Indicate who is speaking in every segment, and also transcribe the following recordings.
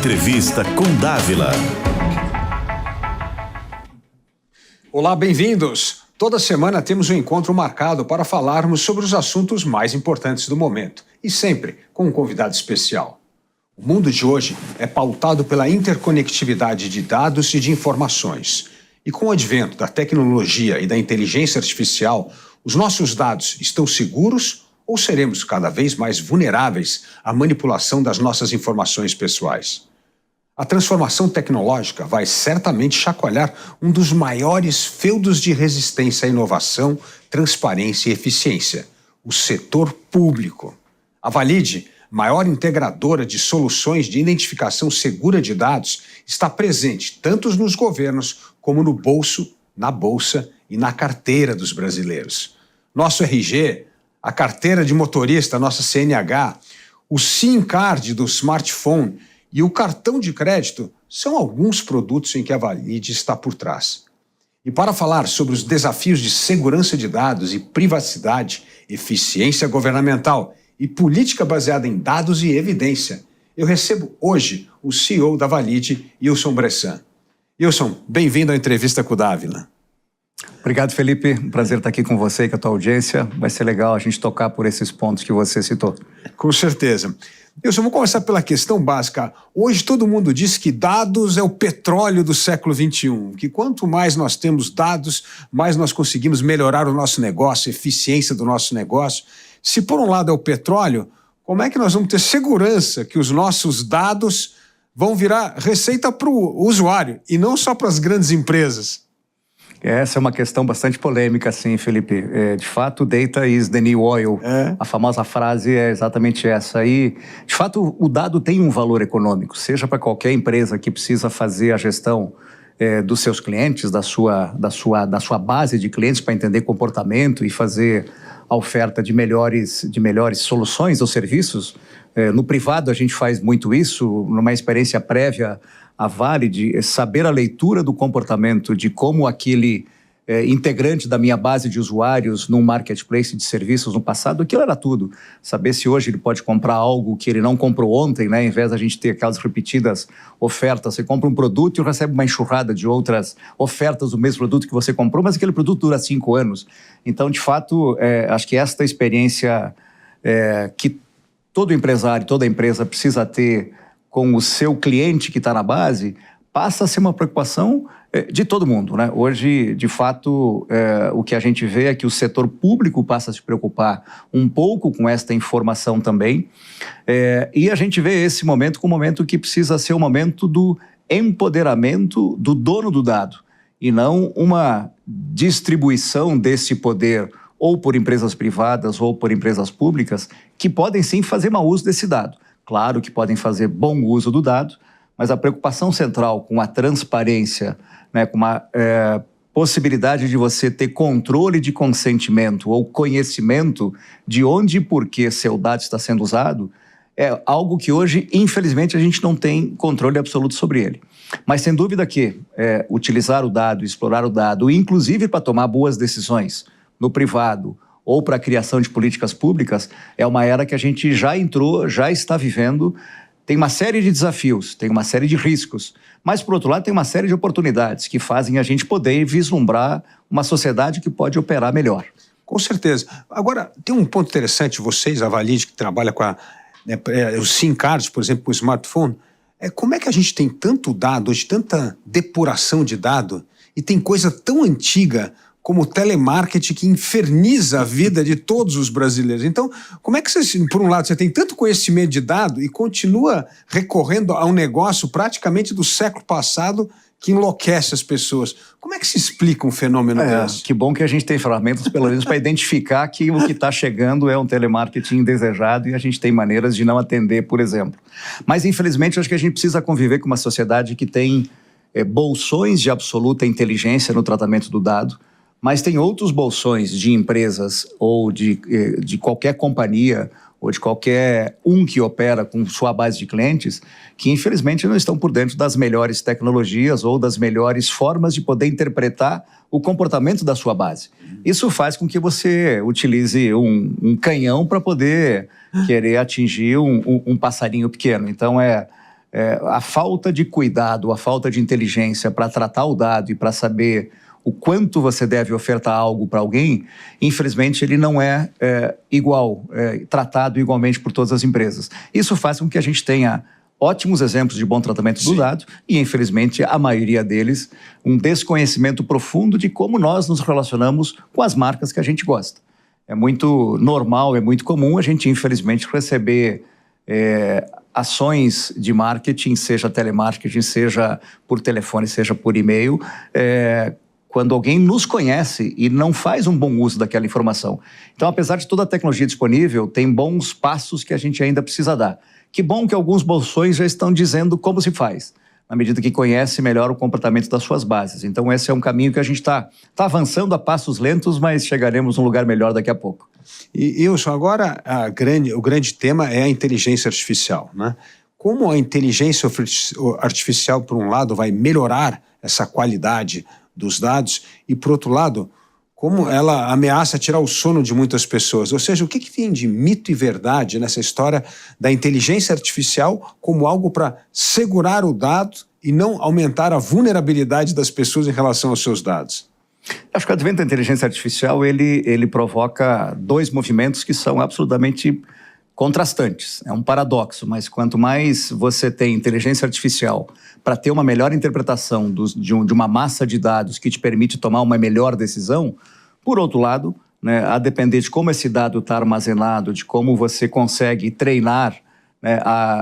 Speaker 1: Entrevista com Dávila.
Speaker 2: Olá, bem-vindos! Toda semana temos um encontro marcado para falarmos sobre os assuntos mais importantes do momento e sempre com um convidado especial. O mundo de hoje é pautado pela interconectividade de dados e de informações. E com o advento da tecnologia e da inteligência artificial, os nossos dados estão seguros ou seremos cada vez mais vulneráveis à manipulação das nossas informações pessoais? A transformação tecnológica vai certamente chacoalhar um dos maiores feudos de resistência à inovação, transparência e eficiência, o setor público. A Valid, maior integradora de soluções de identificação segura de dados, está presente tanto nos governos como no bolso, na bolsa e na carteira dos brasileiros. Nosso RG, a carteira de motorista, nossa CNH, o SIM card do smartphone e o cartão de crédito são alguns produtos em que a Valid está por trás. E para falar sobre os desafios de segurança de dados e privacidade, eficiência governamental e política baseada em dados e evidência, eu recebo hoje o CEO da Valid, Ilson Bressan. Ilson, bem-vindo à Entrevista com o Dávila.
Speaker 3: Obrigado, Felipe. Um prazer estar aqui com você e com a tua audiência. Vai ser legal a gente tocar por esses pontos que você citou.
Speaker 2: Com certeza. Ilson, vamos começar pela questão básica. Hoje todo mundo diz que dados é o petróleo do século XXI, que quanto mais nós temos dados, mais nós conseguimos melhorar o nosso negócio, a eficiência do nosso negócio. Se por um lado é o petróleo, como é que nós vamos ter segurança que os nossos dados vão virar receita para o usuário e não só para as grandes empresas?
Speaker 3: Essa é uma questão bastante polêmica, sim, Felipe. De fato, data is the new oil. A famosa frase é exatamente essa. E, de fato, o dado tem um valor econômico, seja para qualquer empresa que precisa fazer a gestão dos seus clientes, da sua base de clientes para entender comportamento e fazer a oferta de melhores soluções ou serviços. No privado, a gente faz muito isso, numa experiência prévia a Valid, saber a leitura do comportamento de como aquele integrante da minha base de usuários num marketplace de serviços no passado, aquilo era tudo. Saber se hoje ele pode comprar algo que ele não comprou ontem, né? Em vez da gente ter aquelas repetidas ofertas, você compra um produto e recebe uma enxurrada de outras ofertas do mesmo produto que você comprou, mas aquele produto dura 5 anos. Então, de fato, acho que esta experiência que todo empresário, toda empresa precisa ter com o seu cliente que está na base, passa a ser uma preocupação de todo mundo, né? Hoje, de fato, o que a gente vê é que o setor público passa a se preocupar um pouco com esta informação também, e a gente vê esse momento como um momento que precisa ser o momento do empoderamento do dono do dado, e não uma distribuição desse poder ou por empresas privadas ou por empresas públicas, que podem sim fazer mau uso desse dado. Claro que podem fazer bom uso do dado, mas a preocupação central com a transparência, né, com uma possibilidade de você ter controle de consentimento ou conhecimento de onde e por que seu dado está sendo usado, é algo que hoje, infelizmente, a gente não tem controle absoluto sobre ele. Mas sem dúvida que utilizar o dado, explorar o dado, inclusive para tomar boas decisões no privado, ou para a criação de políticas públicas, é uma era que a gente já entrou, já está vivendo. Tem uma série de desafios, tem uma série de riscos, mas, por outro lado, tem uma série de oportunidades que fazem a gente poder vislumbrar uma sociedade que pode operar melhor.
Speaker 2: Com certeza. Agora, tem um ponto interessante, vocês, a Valid, que trabalha com os SIM cards, por exemplo, com o smartphone, como é que a gente tem tanto dado, hoje, tanta depuração de dado, e tem coisa tão antiga como o telemarketing que inferniza a vida de todos os brasileiros. Então, como é que você, por um lado, você tem tanto conhecimento de dado e continua recorrendo a um negócio praticamente do século passado que enlouquece as pessoas? Como é que se explica um fenômeno desse?
Speaker 3: Que bom que a gente tem ferramentas, pelo menos, para identificar que o que está chegando é um telemarketing indesejado e a gente tem maneiras de não atender, por exemplo. Mas, infelizmente, eu acho que a gente precisa conviver com uma sociedade que tem bolsões de absoluta inteligência no tratamento do dado, mas tem outros bolsões de empresas ou de qualquer companhia ou de qualquer que opera com sua base de clientes que, infelizmente, não estão por dentro das melhores tecnologias ou das melhores formas de poder interpretar o comportamento da sua base. Isso faz com que você utilize um canhão para poder querer atingir um passarinho pequeno. Então, a falta de cuidado, a falta de inteligência para tratar o dado e para saber o quanto você deve ofertar algo para alguém, infelizmente ele não é tratado igualmente por todas as empresas. Isso faz com que a gente tenha ótimos exemplos de bom tratamento do dado e, infelizmente, a maioria deles, um desconhecimento profundo de como nós nos relacionamos com as marcas que a gente gosta. É muito normal, é muito comum a gente, infelizmente, receber ações de marketing, seja telemarketing, seja por telefone, seja por e-mail, quando alguém nos conhece e não faz um bom uso daquela informação. Então, apesar de toda a tecnologia disponível, tem bons passos que a gente ainda precisa dar. Que bom que alguns bolsões já estão dizendo como se faz, na medida que conhece melhor o comportamento das suas bases. Então, esse é um caminho que a gente está avançando a passos lentos, mas chegaremos num lugar melhor daqui a pouco.
Speaker 2: E Wilson, agora o grande tema é a inteligência artificial, né? Como a inteligência artificial, por um lado, vai melhorar essa qualidade dos dados e, por outro lado, como ela ameaça tirar o sono de muitas pessoas. Ou seja, o que tem de mito e verdade nessa história da inteligência artificial como algo para segurar o dado e não aumentar a vulnerabilidade das pessoas em relação aos seus dados?
Speaker 3: Acho que o advento da inteligência artificial, ele provoca dois movimentos que são absolutamente contrastantes. É um paradoxo, mas quanto mais você tem inteligência artificial para ter uma melhor interpretação de uma massa de dados que te permite tomar uma melhor decisão, por outro lado, né, a depender de como esse dado está armazenado, de como você consegue treinar, né,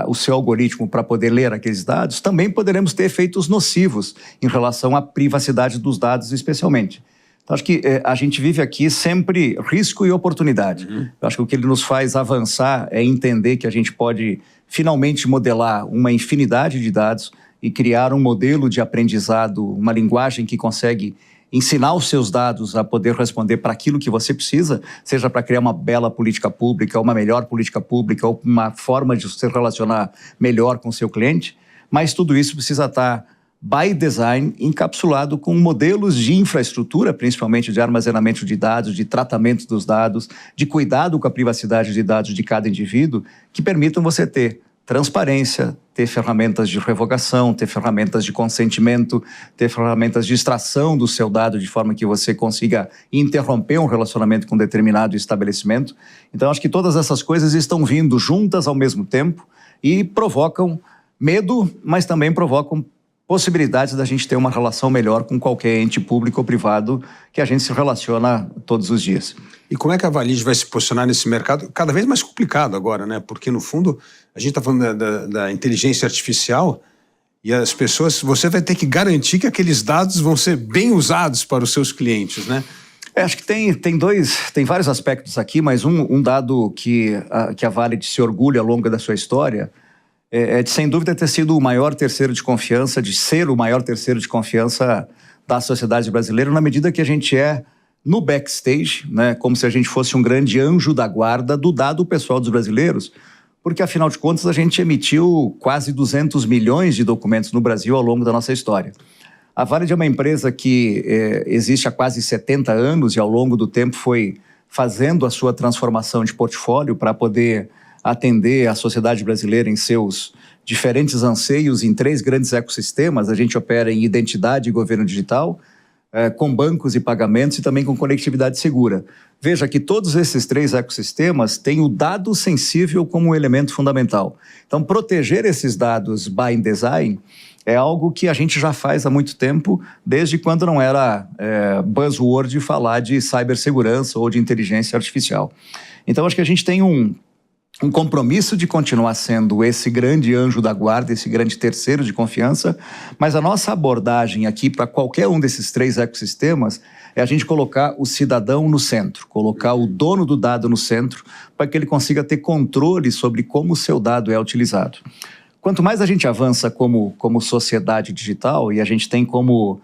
Speaker 3: o seu algoritmo para poder ler aqueles dados, também poderemos ter efeitos nocivos em relação à privacidade dos dados, especialmente. Então, acho que a gente vive aqui sempre risco e oportunidade. Eu acho que o que ele nos faz avançar é entender que a gente pode finalmente modelar uma infinidade de dados e criar um modelo de aprendizado, uma linguagem que consegue ensinar os seus dados a poder responder para aquilo que você precisa, seja para criar uma bela política pública, uma melhor política pública, ou uma forma de se relacionar melhor com o seu cliente, mas tudo isso precisa estar by design, encapsulado com modelos de infraestrutura, principalmente de armazenamento de dados, de tratamento dos dados, de cuidado com a privacidade de dados de cada indivíduo, que permitam você ter transparência, ter ferramentas de revogação, ter ferramentas de consentimento, ter ferramentas de extração do seu dado de forma que você consiga interromper um relacionamento com um determinado estabelecimento. Então, acho que todas essas coisas estão vindo juntas ao mesmo tempo e provocam medo, mas também provocam possibilidades da gente ter uma relação melhor com qualquer ente público ou privado que a gente se relaciona todos os dias.
Speaker 2: E como é que a Valige vai se posicionar nesse mercado cada vez mais complicado agora, né? Porque, no fundo, a gente está falando da inteligência artificial e as pessoas, você vai ter que garantir que aqueles dados vão ser bem usados para os seus clientes, né?
Speaker 3: Acho que tem vários aspectos aqui, mas um dado que a Valige se orgulha ao longo da sua história é de, sem dúvida, ter sido o maior terceiro de confiança, de ser o maior terceiro de confiança da sociedade brasileira, na medida que a gente no backstage, né, como se a gente fosse um grande anjo da guarda do dado pessoal dos brasileiros, porque, afinal de contas, a gente emitiu quase 200 milhões de documentos no Brasil ao longo da nossa história. A Valige é uma empresa que existe há quase 70 anos e, ao longo do tempo, foi fazendo a sua transformação de portfólio para poder atender a sociedade brasileira em seus diferentes anseios em 3 grandes ecossistemas. A gente opera em identidade e governo digital, com bancos e pagamentos e também com conectividade segura. Veja que todos esses 3 ecossistemas têm o dado sensível como um elemento fundamental. Então, proteger esses dados by design é algo que a gente já faz há muito tempo, desde quando não era buzzword falar de cibersegurança ou de inteligência artificial. Então, acho que a gente tem um compromisso de continuar sendo esse grande anjo da guarda, esse grande terceiro de confiança, mas a nossa abordagem aqui para qualquer um desses 3 ecossistemas é a gente colocar o cidadão no centro, colocar o dono do dado no centro, para que ele consiga ter controle sobre como o seu dado é utilizado. Quanto mais a gente avança como sociedade digital, e a gente tem como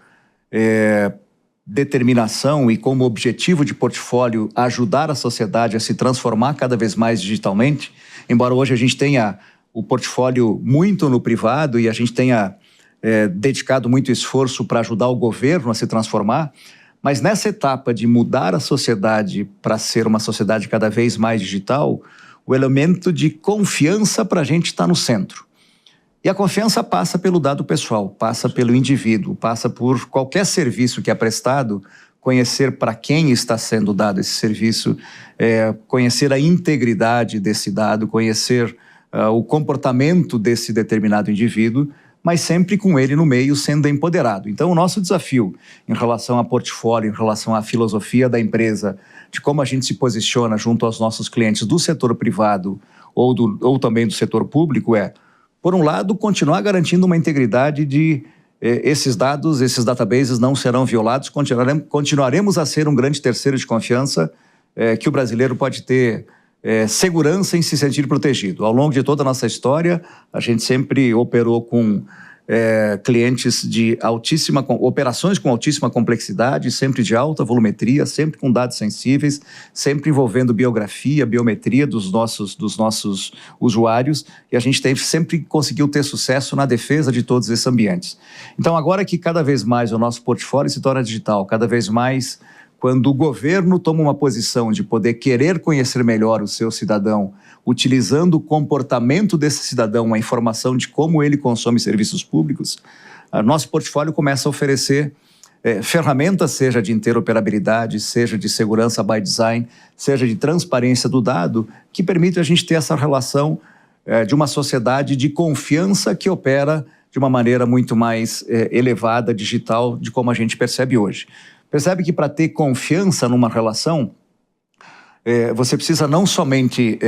Speaker 3: determinação e como objetivo de portfólio ajudar a sociedade a se transformar cada vez mais digitalmente, embora hoje a gente tenha o portfólio muito no privado e a gente tenha dedicado muito esforço para ajudar o governo a se transformar, mas nessa etapa de mudar a sociedade para ser uma sociedade cada vez mais digital, o elemento de confiança para a gente está no centro. E a confiança passa pelo dado pessoal, passa pelo indivíduo, passa por qualquer serviço que é prestado, conhecer para quem está sendo dado esse serviço, conhecer a integridade desse dado, conhecer o comportamento desse determinado indivíduo, mas sempre com ele no meio, sendo empoderado. Então, o nosso desafio em relação a portfólio, em relação à filosofia da empresa, de como a gente se posiciona junto aos nossos clientes do setor privado ou também do setor público por um lado, continuar garantindo uma integridade de esses dados, esses databases não serão violados, continuaremos a ser um grande terceiro de confiança que o brasileiro pode ter segurança em se sentir protegido. Ao longo de toda a nossa história, a gente sempre operou com clientes de operações com altíssima complexidade, sempre de alta volumetria, sempre com dados sensíveis, sempre envolvendo biografia, biometria dos nossos usuários, e a gente sempre conseguiu ter sucesso na defesa de todos esses ambientes. Então, agora que cada vez mais o nosso portfólio se torna digital, cada vez mais quando o governo toma uma posição de poder querer conhecer melhor o seu cidadão, utilizando o comportamento desse cidadão, a informação de como ele consome serviços públicos, nosso portfólio começa a oferecer ferramentas, seja de interoperabilidade, seja de segurança by design, seja de transparência do dado, que permite a gente ter essa relação de uma sociedade de confiança que opera de uma maneira muito mais elevada, digital, de como a gente percebe hoje. Percebe que para ter confiança numa relação, você precisa não somente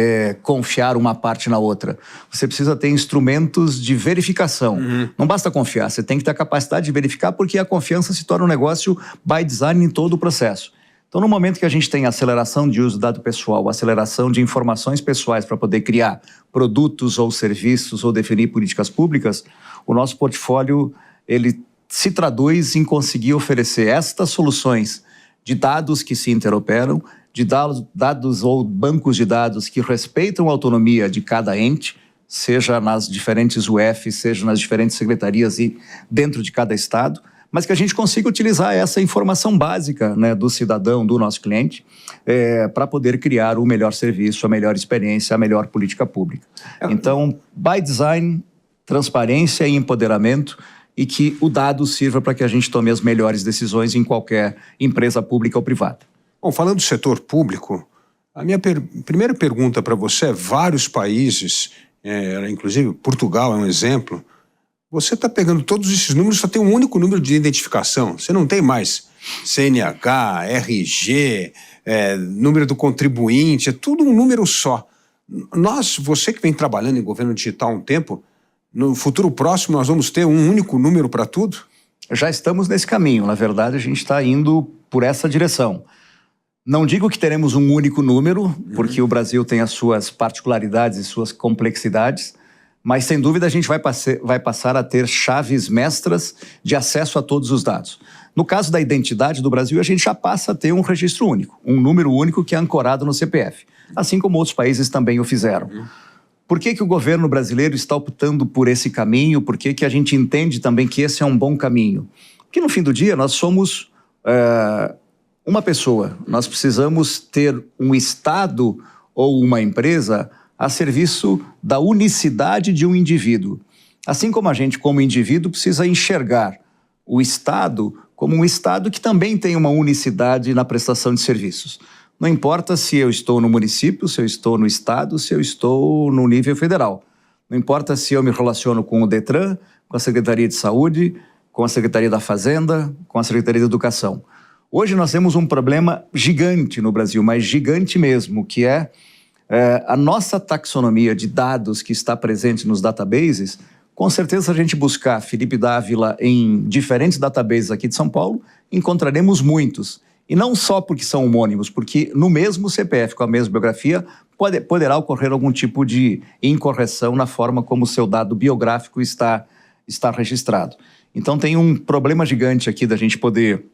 Speaker 3: confiar uma parte na outra, você precisa ter instrumentos de verificação. Não basta confiar, você tem que ter a capacidade de verificar, porque a confiança se torna um negócio by design em todo o processo. Então, no momento que a gente tem aceleração de uso do dado pessoal, aceleração de informações pessoais para poder criar produtos ou serviços ou definir políticas públicas, o nosso portfólio, ele se traduz em conseguir oferecer estas soluções de dados que se interoperam, de dados ou bancos de dados que respeitam a autonomia de cada ente, seja nas diferentes UFs, seja nas diferentes secretarias e dentro de cada estado, mas que a gente consiga utilizar essa informação básica, né, do cidadão, do nosso cliente, para poder criar o melhor serviço, a melhor experiência, a melhor política pública. Então, by design, transparência e empoderamento, e que o dado sirva para que a gente tome as melhores decisões em qualquer empresa pública ou privada.
Speaker 2: Bom, falando do setor público, a minha primeira pergunta para você é: vários países, inclusive Portugal é um exemplo, você está pegando todos esses números, só tem um único número de identificação. Você não tem mais CNH, RG, número do contribuinte, é tudo um número só. Você que vem trabalhando em governo digital há um tempo, no futuro próximo nós vamos ter um único número para tudo?
Speaker 3: Já estamos nesse caminho. Na verdade, a gente está indo por essa direção. Não digo que teremos um único número, porque o Brasil tem as suas particularidades e suas complexidades, mas sem dúvida a gente vai passar a ter chaves mestras de acesso a todos os dados. No caso da identidade do Brasil, a gente já passa a ter um registro único, um número único que é ancorado no CPF, assim como outros países também o fizeram. Por que o governo brasileiro está optando por esse caminho? Por que a gente entende também que esse é um bom caminho? Porque no fim do dia nós somos uma pessoa. Nós precisamos ter um Estado ou uma empresa a serviço da unicidade de um indivíduo. Assim como a gente, como indivíduo, precisa enxergar o Estado como um Estado que também tem uma unicidade na prestação de serviços. Não importa se eu estou no município, se eu estou no estado, se eu estou no nível federal. Não importa se eu me relaciono com o Detran, com a Secretaria de Saúde, com a Secretaria da Fazenda, com a Secretaria de Educação. Hoje nós temos um problema gigante no Brasil, mas gigante mesmo, que é a nossa taxonomia de dados que está presente nos databases. Com certeza, se a gente buscar Felipe Dávila em diferentes databases aqui de São Paulo, encontraremos muitos. E não só porque são homônimos, porque no mesmo CPF, com a mesma biografia, poderá ocorrer algum tipo de incorreção na forma como o seu dado biográfico está registrado. Então tem um problema gigante aqui da gente poder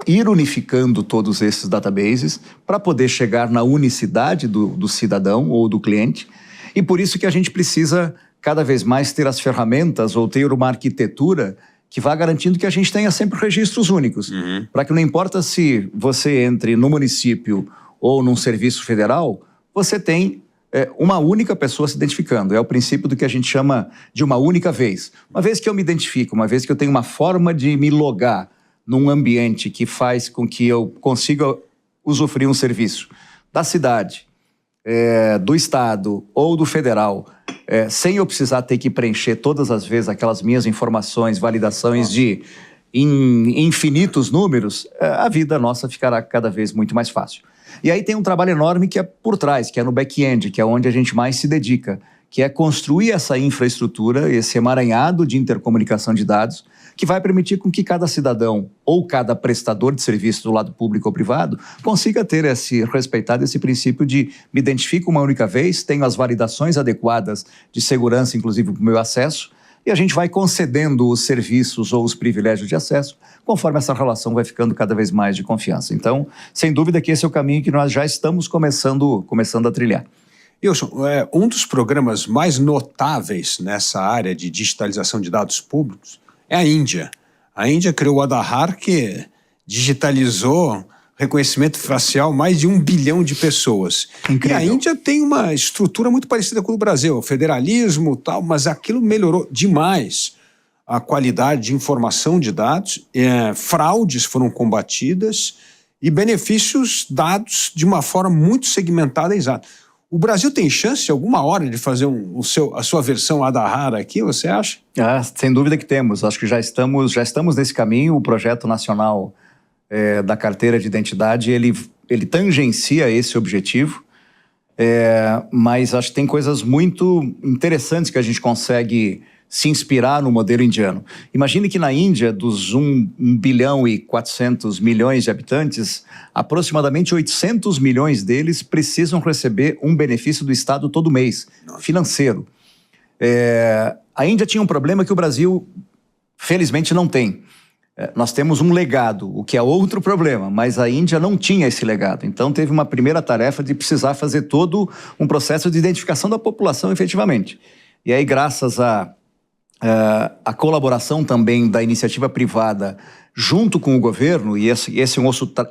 Speaker 3: ir unificando todos esses databases para poder chegar na unicidade do cidadão ou do cliente. E por isso que a gente precisa cada vez mais ter as ferramentas ou ter uma arquitetura que vá garantindo que a gente tenha sempre registros únicos. Para que não importa se você entre no município ou num serviço federal, você tem uma única pessoa se identificando. É o princípio do que a gente chama de uma única vez. Uma vez que eu me identifico, uma vez que eu tenho uma forma de me logar num ambiente que faz com que eu consiga usufruir um serviço da cidade, do estado ou do federal, sem eu precisar ter que preencher todas as vezes aquelas minhas informações, validações de infinitos números, a vida nossa ficará cada vez muito mais fácil. E aí tem um trabalho enorme que é por trás, que é no back-end, que é onde a gente mais se dedica, que é construir essa infraestrutura, esse emaranhado de intercomunicação de dados, que vai permitir com que cada cidadão ou cada prestador de serviço do lado público ou privado consiga ter respeitado esse princípio de me identifico uma única vez, tenho as validações adequadas de segurança, inclusive para o meu acesso, e a gente vai concedendo os serviços ou os privilégios de acesso conforme essa relação vai ficando cada vez mais de confiança. Então, sem dúvida que esse é o caminho que nós já estamos começando a trilhar.
Speaker 2: Wilson, um dos programas mais notáveis nessa área de digitalização de dados públicos é a Índia. A Índia criou o Aadhaar, que digitalizou reconhecimento facial mais de 1 bilhão de pessoas.
Speaker 3: Incrível.
Speaker 2: E a Índia tem uma estrutura muito parecida com o do Brasil, federalismo e tal, mas aquilo melhorou demais a qualidade de informação de dados, fraudes foram combatidas e benefícios dados de uma forma muito segmentada e exata. O Brasil tem chance, alguma hora, de fazer a sua versão Aadhaar aqui, você acha?
Speaker 3: Sem dúvida que temos. Acho que já estamos nesse caminho. O projeto nacional da carteira de identidade, ele tangencia esse objetivo, mas acho que tem coisas muito interessantes que a gente consegue se inspirar no modelo indiano. Imagine que na Índia, dos 1 bilhão e 400 milhões de habitantes, aproximadamente 800 milhões deles precisam receber um benefício do Estado todo mês, financeiro. A Índia tinha um problema que o Brasil, felizmente, não tem. Nós temos um legado, o que é outro problema, mas a Índia não tinha esse legado. Então, teve uma primeira tarefa de precisar fazer todo um processo de identificação da população, efetivamente. E aí, graças a colaboração também da iniciativa privada junto com o governo, e esse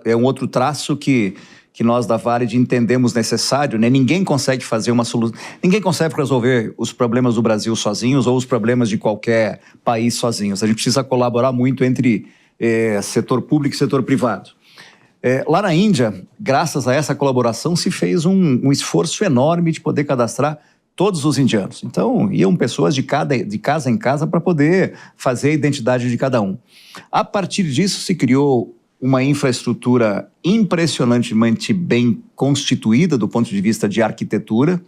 Speaker 3: é um outro traço que nós da Valid entendemos necessário, né? Ninguém consegue fazer uma solução, ninguém consegue resolver os problemas do Brasil sozinhos ou os problemas de qualquer país sozinhos. A gente precisa colaborar muito entre setor público e setor privado. Lá na Índia, graças a essa colaboração, se fez um esforço enorme de poder cadastrar todos os indianos. Então, iam pessoas de casa em casa para poder fazer a identidade de cada um. A partir disso, se criou uma infraestrutura impressionantemente bem constituída do ponto de vista de arquitetura,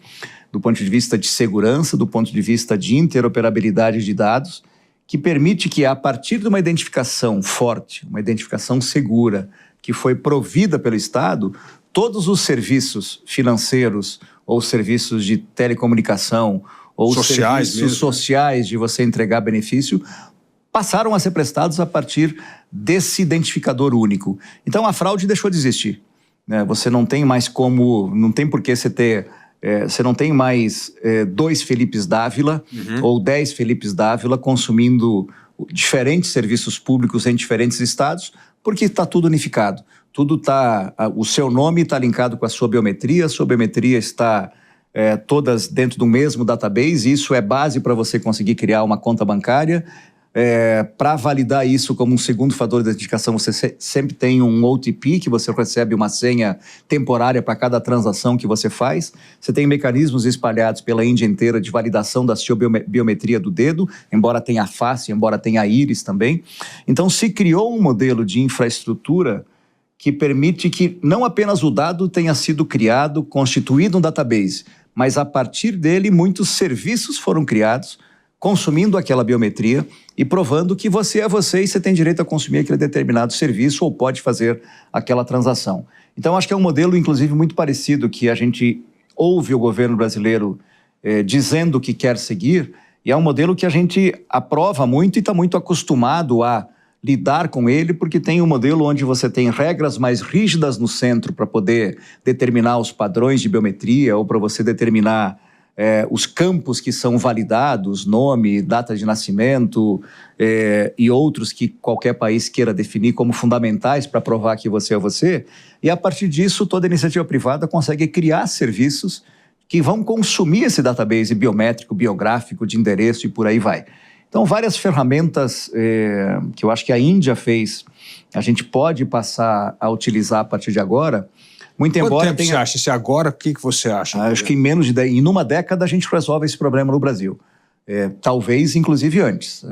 Speaker 3: do ponto de vista de segurança, do ponto de vista de interoperabilidade de dados, que permite que, a partir de uma identificação forte, uma identificação segura, que foi provida pelo Estado, todos os serviços financeiros ou serviços de telecomunicação ou serviços sociais de você entregar benefício passaram a ser prestados a partir desse identificador único. Então, a fraude deixou de existir, né? Você não tem mais não tem por que você não tem mais 2 Felipes Dávila ou 10 Felipes Dávila consumindo diferentes serviços públicos em diferentes estados, porque está tudo unificado. O seu nome está linkado com a sua biometria está todas dentro do mesmo database, e isso é base para você conseguir criar uma conta bancária. Para validar isso como um segundo fator de identificação, você sempre tem um OTP, que você recebe uma senha temporária para cada transação que você faz. Você tem mecanismos espalhados pela Índia inteira de validação da sua biometria do dedo, embora tenha a face, embora tenha a íris também. Então, se criou um modelo de infraestrutura que permite que não apenas o dado tenha sido criado, constituído um database, mas a partir dele muitos serviços foram criados, consumindo aquela biometria e provando que você é você e você tem direito a consumir aquele determinado serviço ou pode fazer aquela transação. Então, acho que é um modelo, inclusive, muito parecido que a gente ouve o governo brasileiro dizendo que quer seguir, e é um modelo que a gente aprova muito e está muito acostumado a lidar com ele, porque tem um modelo onde você tem regras mais rígidas no centro para poder determinar os padrões de biometria ou para você determinar os campos que são validados, nome, data de nascimento e outros que qualquer país queira definir como fundamentais para provar que você é você. E a partir disso, toda iniciativa privada consegue criar serviços que vão consumir esse database biométrico, biográfico, de endereço e por aí vai. Então, várias ferramentas que eu acho que a Índia fez, a gente pode passar a utilizar a partir de agora. Muito embora
Speaker 2: Quanto tempo você acha? Se agora, o que você acha?
Speaker 3: Acho que em uma década a gente resolve esse problema no Brasil. Talvez, inclusive, antes.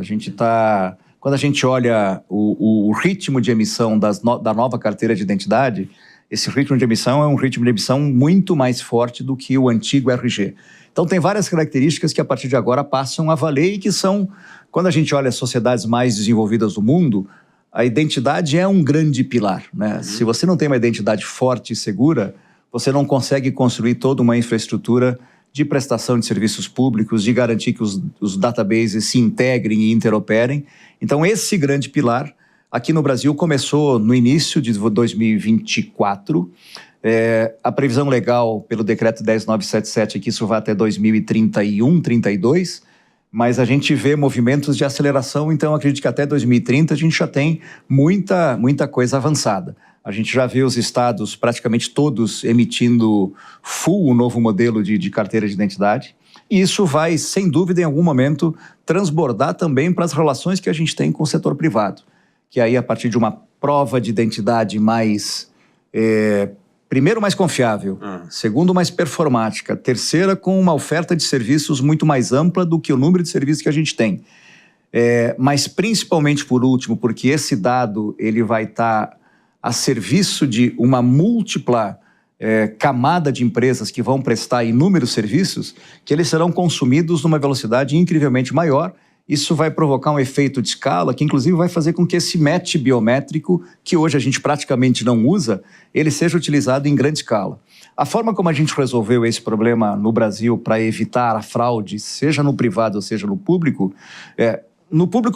Speaker 3: Quando a gente olha o ritmo de emissão da nova carteira de identidade, esse ritmo de emissão é um ritmo de emissão muito mais forte do que o antigo RG. Então, tem várias características que, a partir de agora, passam a valer e que são, quando a gente olha as sociedades mais desenvolvidas do mundo, a identidade é um grande pilar, né? Se você não tem uma identidade forte e segura, você não consegue construir toda uma infraestrutura de prestação de serviços públicos, de garantir que os databases se integrem e interoperem. Então, esse grande pilar, aqui no Brasil, começou no início de 2024. A previsão legal pelo decreto 10977 é que isso vai até 2031, 32, mas a gente vê movimentos de aceleração, então acredito que até 2030 a gente já tem muita coisa avançada. A gente já vê os estados praticamente todos emitindo o novo modelo de carteira de identidade, e isso vai, sem dúvida, em algum momento, transbordar também para as relações que a gente tem com o setor privado, que aí, a partir de uma prova de identidade mais... primeiro, mais confiável. Segundo, mais performática. Terceira, com uma oferta de serviços muito mais ampla do que o número de serviços que a gente tem. Mas, principalmente, por último, porque esse dado ele vai estar a serviço de uma múltipla camada de empresas que vão prestar inúmeros serviços, que eles serão consumidos numa velocidade incrivelmente maior. Isso vai provocar um efeito de escala que, inclusive, vai fazer com que esse match biométrico, que hoje a gente praticamente não usa, ele seja utilizado em grande escala. A forma como a gente resolveu esse problema no Brasil para evitar a fraude, seja no privado ou seja no público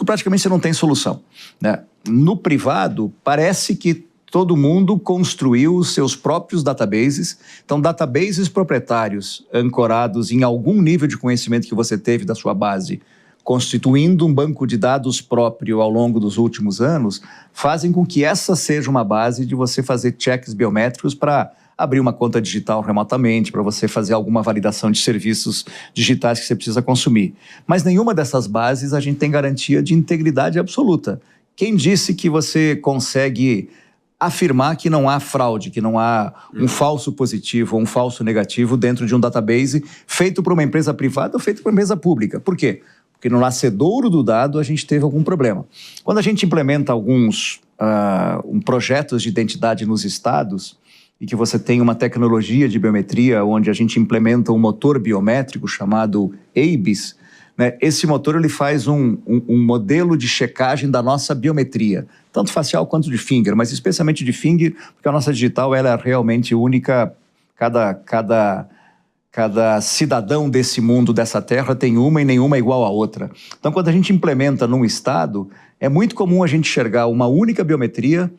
Speaker 3: praticamente você não tem solução, né? No privado, parece que todo mundo construiu os seus próprios databases. Então, databases proprietários ancorados em algum nível de conhecimento que você teve da sua base, constituindo um banco de dados próprio ao longo dos últimos anos, fazem com que essa seja uma base de você fazer checks biométricos para abrir uma conta digital remotamente, para você fazer alguma validação de serviços digitais que você precisa consumir. Mas nenhuma dessas bases a gente tem garantia de integridade absoluta. Quem disse que você consegue afirmar que não há fraude, que não há um falso positivo ou um falso negativo dentro de um database feito por uma empresa privada ou feito por uma empresa pública? Por quê? Porque no nascedouro do dado a gente teve algum problema. Quando a gente implementa alguns projetos de identidade nos estados e que você tem uma tecnologia de biometria onde a gente implementa um motor biométrico chamado ABIS, né? Esse motor ele faz um modelo de checagem da nossa biometria, tanto facial quanto de finger, mas especialmente de finger, porque a nossa digital ela é realmente única. Cada cidadão desse mundo, dessa terra, tem uma e nenhuma é igual à outra. Então, quando a gente implementa num estado, é muito comum a gente enxergar uma única biometria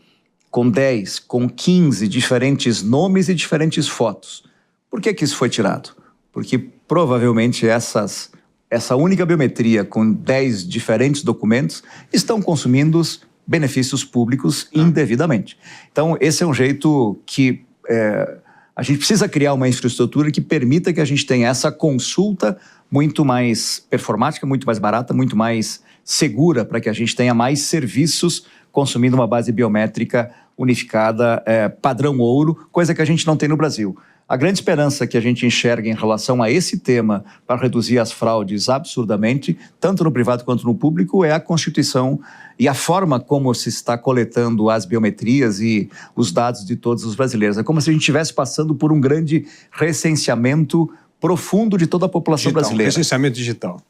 Speaker 3: com 10, com 15 diferentes nomes e diferentes fotos. Por que isso foi tirado? Porque provavelmente essa única biometria com 10 diferentes documentos estão consumindo benefícios públicos indevidamente. Então, esse é um jeito que... a gente precisa criar uma infraestrutura que permita que a gente tenha essa consulta muito mais performática, muito mais barata, muito mais segura, para que a gente tenha mais serviços consumindo uma base biométrica unificada, padrão ouro, coisa que a gente não tem no Brasil. A grande esperança que a gente enxerga em relação a esse tema para reduzir as fraudes absurdamente, tanto no privado quanto no público, é a Constituição e a forma como se está coletando as biometrias e os dados de todos os brasileiros. É como se a gente estivesse passando por um grande recenseamento profundo de toda a população brasileira.
Speaker 2: Recenseamento digital.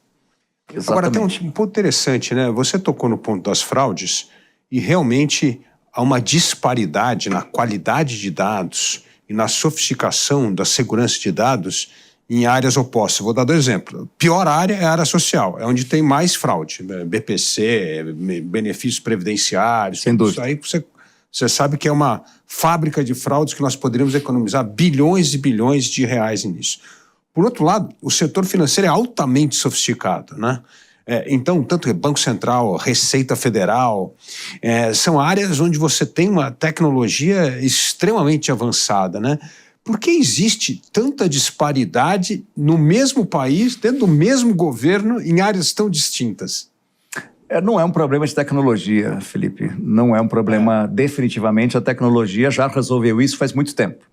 Speaker 3: Exatamente.
Speaker 2: Agora, tem um ponto interessante, né? Você tocou no ponto das fraudes e realmente há uma disparidade na qualidade de dados e na sofisticação da segurança de dados em áreas opostas. Vou dar dois exemplos. Pior área é a área social, é onde tem mais fraude. BPC, benefícios previdenciários.
Speaker 3: Sem dúvida.
Speaker 2: Isso aí você sabe que é uma fábrica de fraudes que nós poderíamos economizar bilhões e bilhões de reais nisso. Por outro lado, o setor financeiro é altamente sofisticado, né? Então, tanto Banco Central, Receita Federal, são áreas onde você tem uma tecnologia extremamente avançada, né? Por que existe tanta disparidade no mesmo país, dentro do mesmo governo, em áreas tão distintas?
Speaker 3: Não é um problema de tecnologia, Felipe. Não é um problema, definitivamente. A tecnologia já resolveu isso faz muito tempo.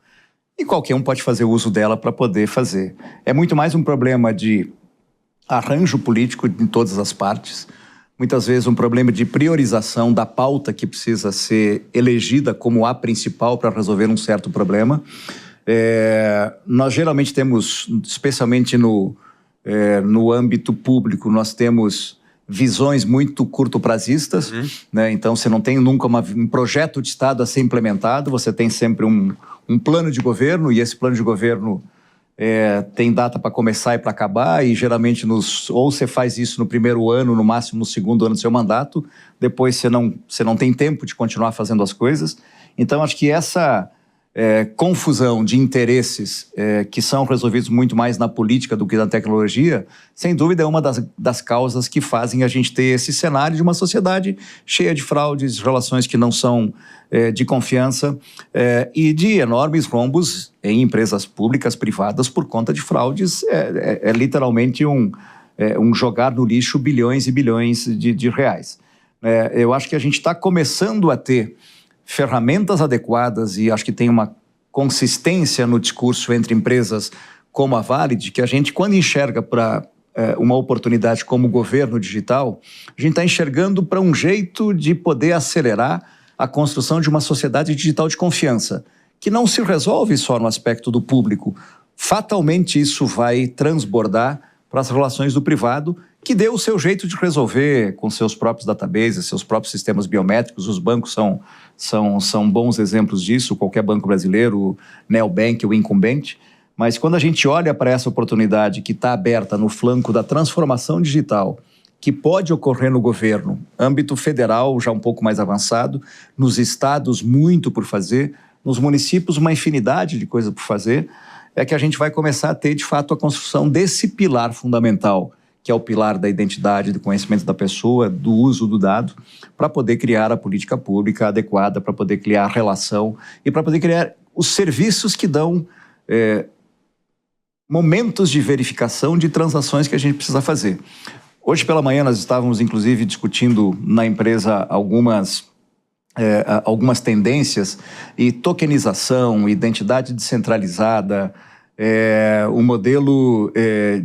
Speaker 3: E qualquer um pode fazer uso dela para poder fazer. É muito mais um problema de arranjo político em todas as partes. Muitas vezes um problema de priorização da pauta que precisa ser elegida como a principal para resolver um certo problema. Nós geralmente temos, especialmente no âmbito público, nós temos visões muito curto-prazistas, né? Então você não tem nunca um projeto de Estado a ser implementado, você tem sempre um plano de governo, e esse plano de governo tem data para começar e para acabar, e geralmente ou você faz isso no primeiro ano, no máximo no segundo ano do seu mandato, depois você não tem tempo de continuar fazendo as coisas. Então acho que essa confusão de interesses que são resolvidos muito mais na política do que na tecnologia, sem dúvida é uma das causas que fazem a gente ter esse cenário de uma sociedade cheia de fraudes, relações que não são de confiança e de enormes rombos em empresas públicas, privadas, por conta de fraudes. É literalmente um jogar no lixo bilhões e bilhões de reais. Eu acho que a gente está começando a ter ferramentas adequadas, e acho que tem uma consistência no discurso entre empresas como a Valid, que a gente, quando enxerga para uma oportunidade como o governo digital, a gente está enxergando para um jeito de poder acelerar a construção de uma sociedade digital de confiança, que não se resolve só no aspecto do público. Fatalmente isso vai transbordar para as relações do privado, que deu o seu jeito de resolver com seus próprios databases, seus próprios sistemas biométricos. Os bancos são bons exemplos disso, qualquer banco brasileiro, o Neobank, o incumbente. Mas quando a gente olha para essa oportunidade que está aberta no flanco da transformação digital, que pode ocorrer no governo, âmbito federal já um pouco mais avançado, nos estados muito por fazer, nos municípios uma infinidade de coisas por fazer, é que a gente vai começar a ter, de fato, a construção desse pilar fundamental, que é o pilar da identidade, do conhecimento da pessoa, do uso do dado, para poder criar a política pública adequada, para poder criar a relação e para poder criar os serviços que dão momentos de verificação de transações que a gente precisa fazer. Hoje pela manhã nós estávamos, inclusive, discutindo na empresa algumas tendências, e tokenização, identidade descentralizada, o modelo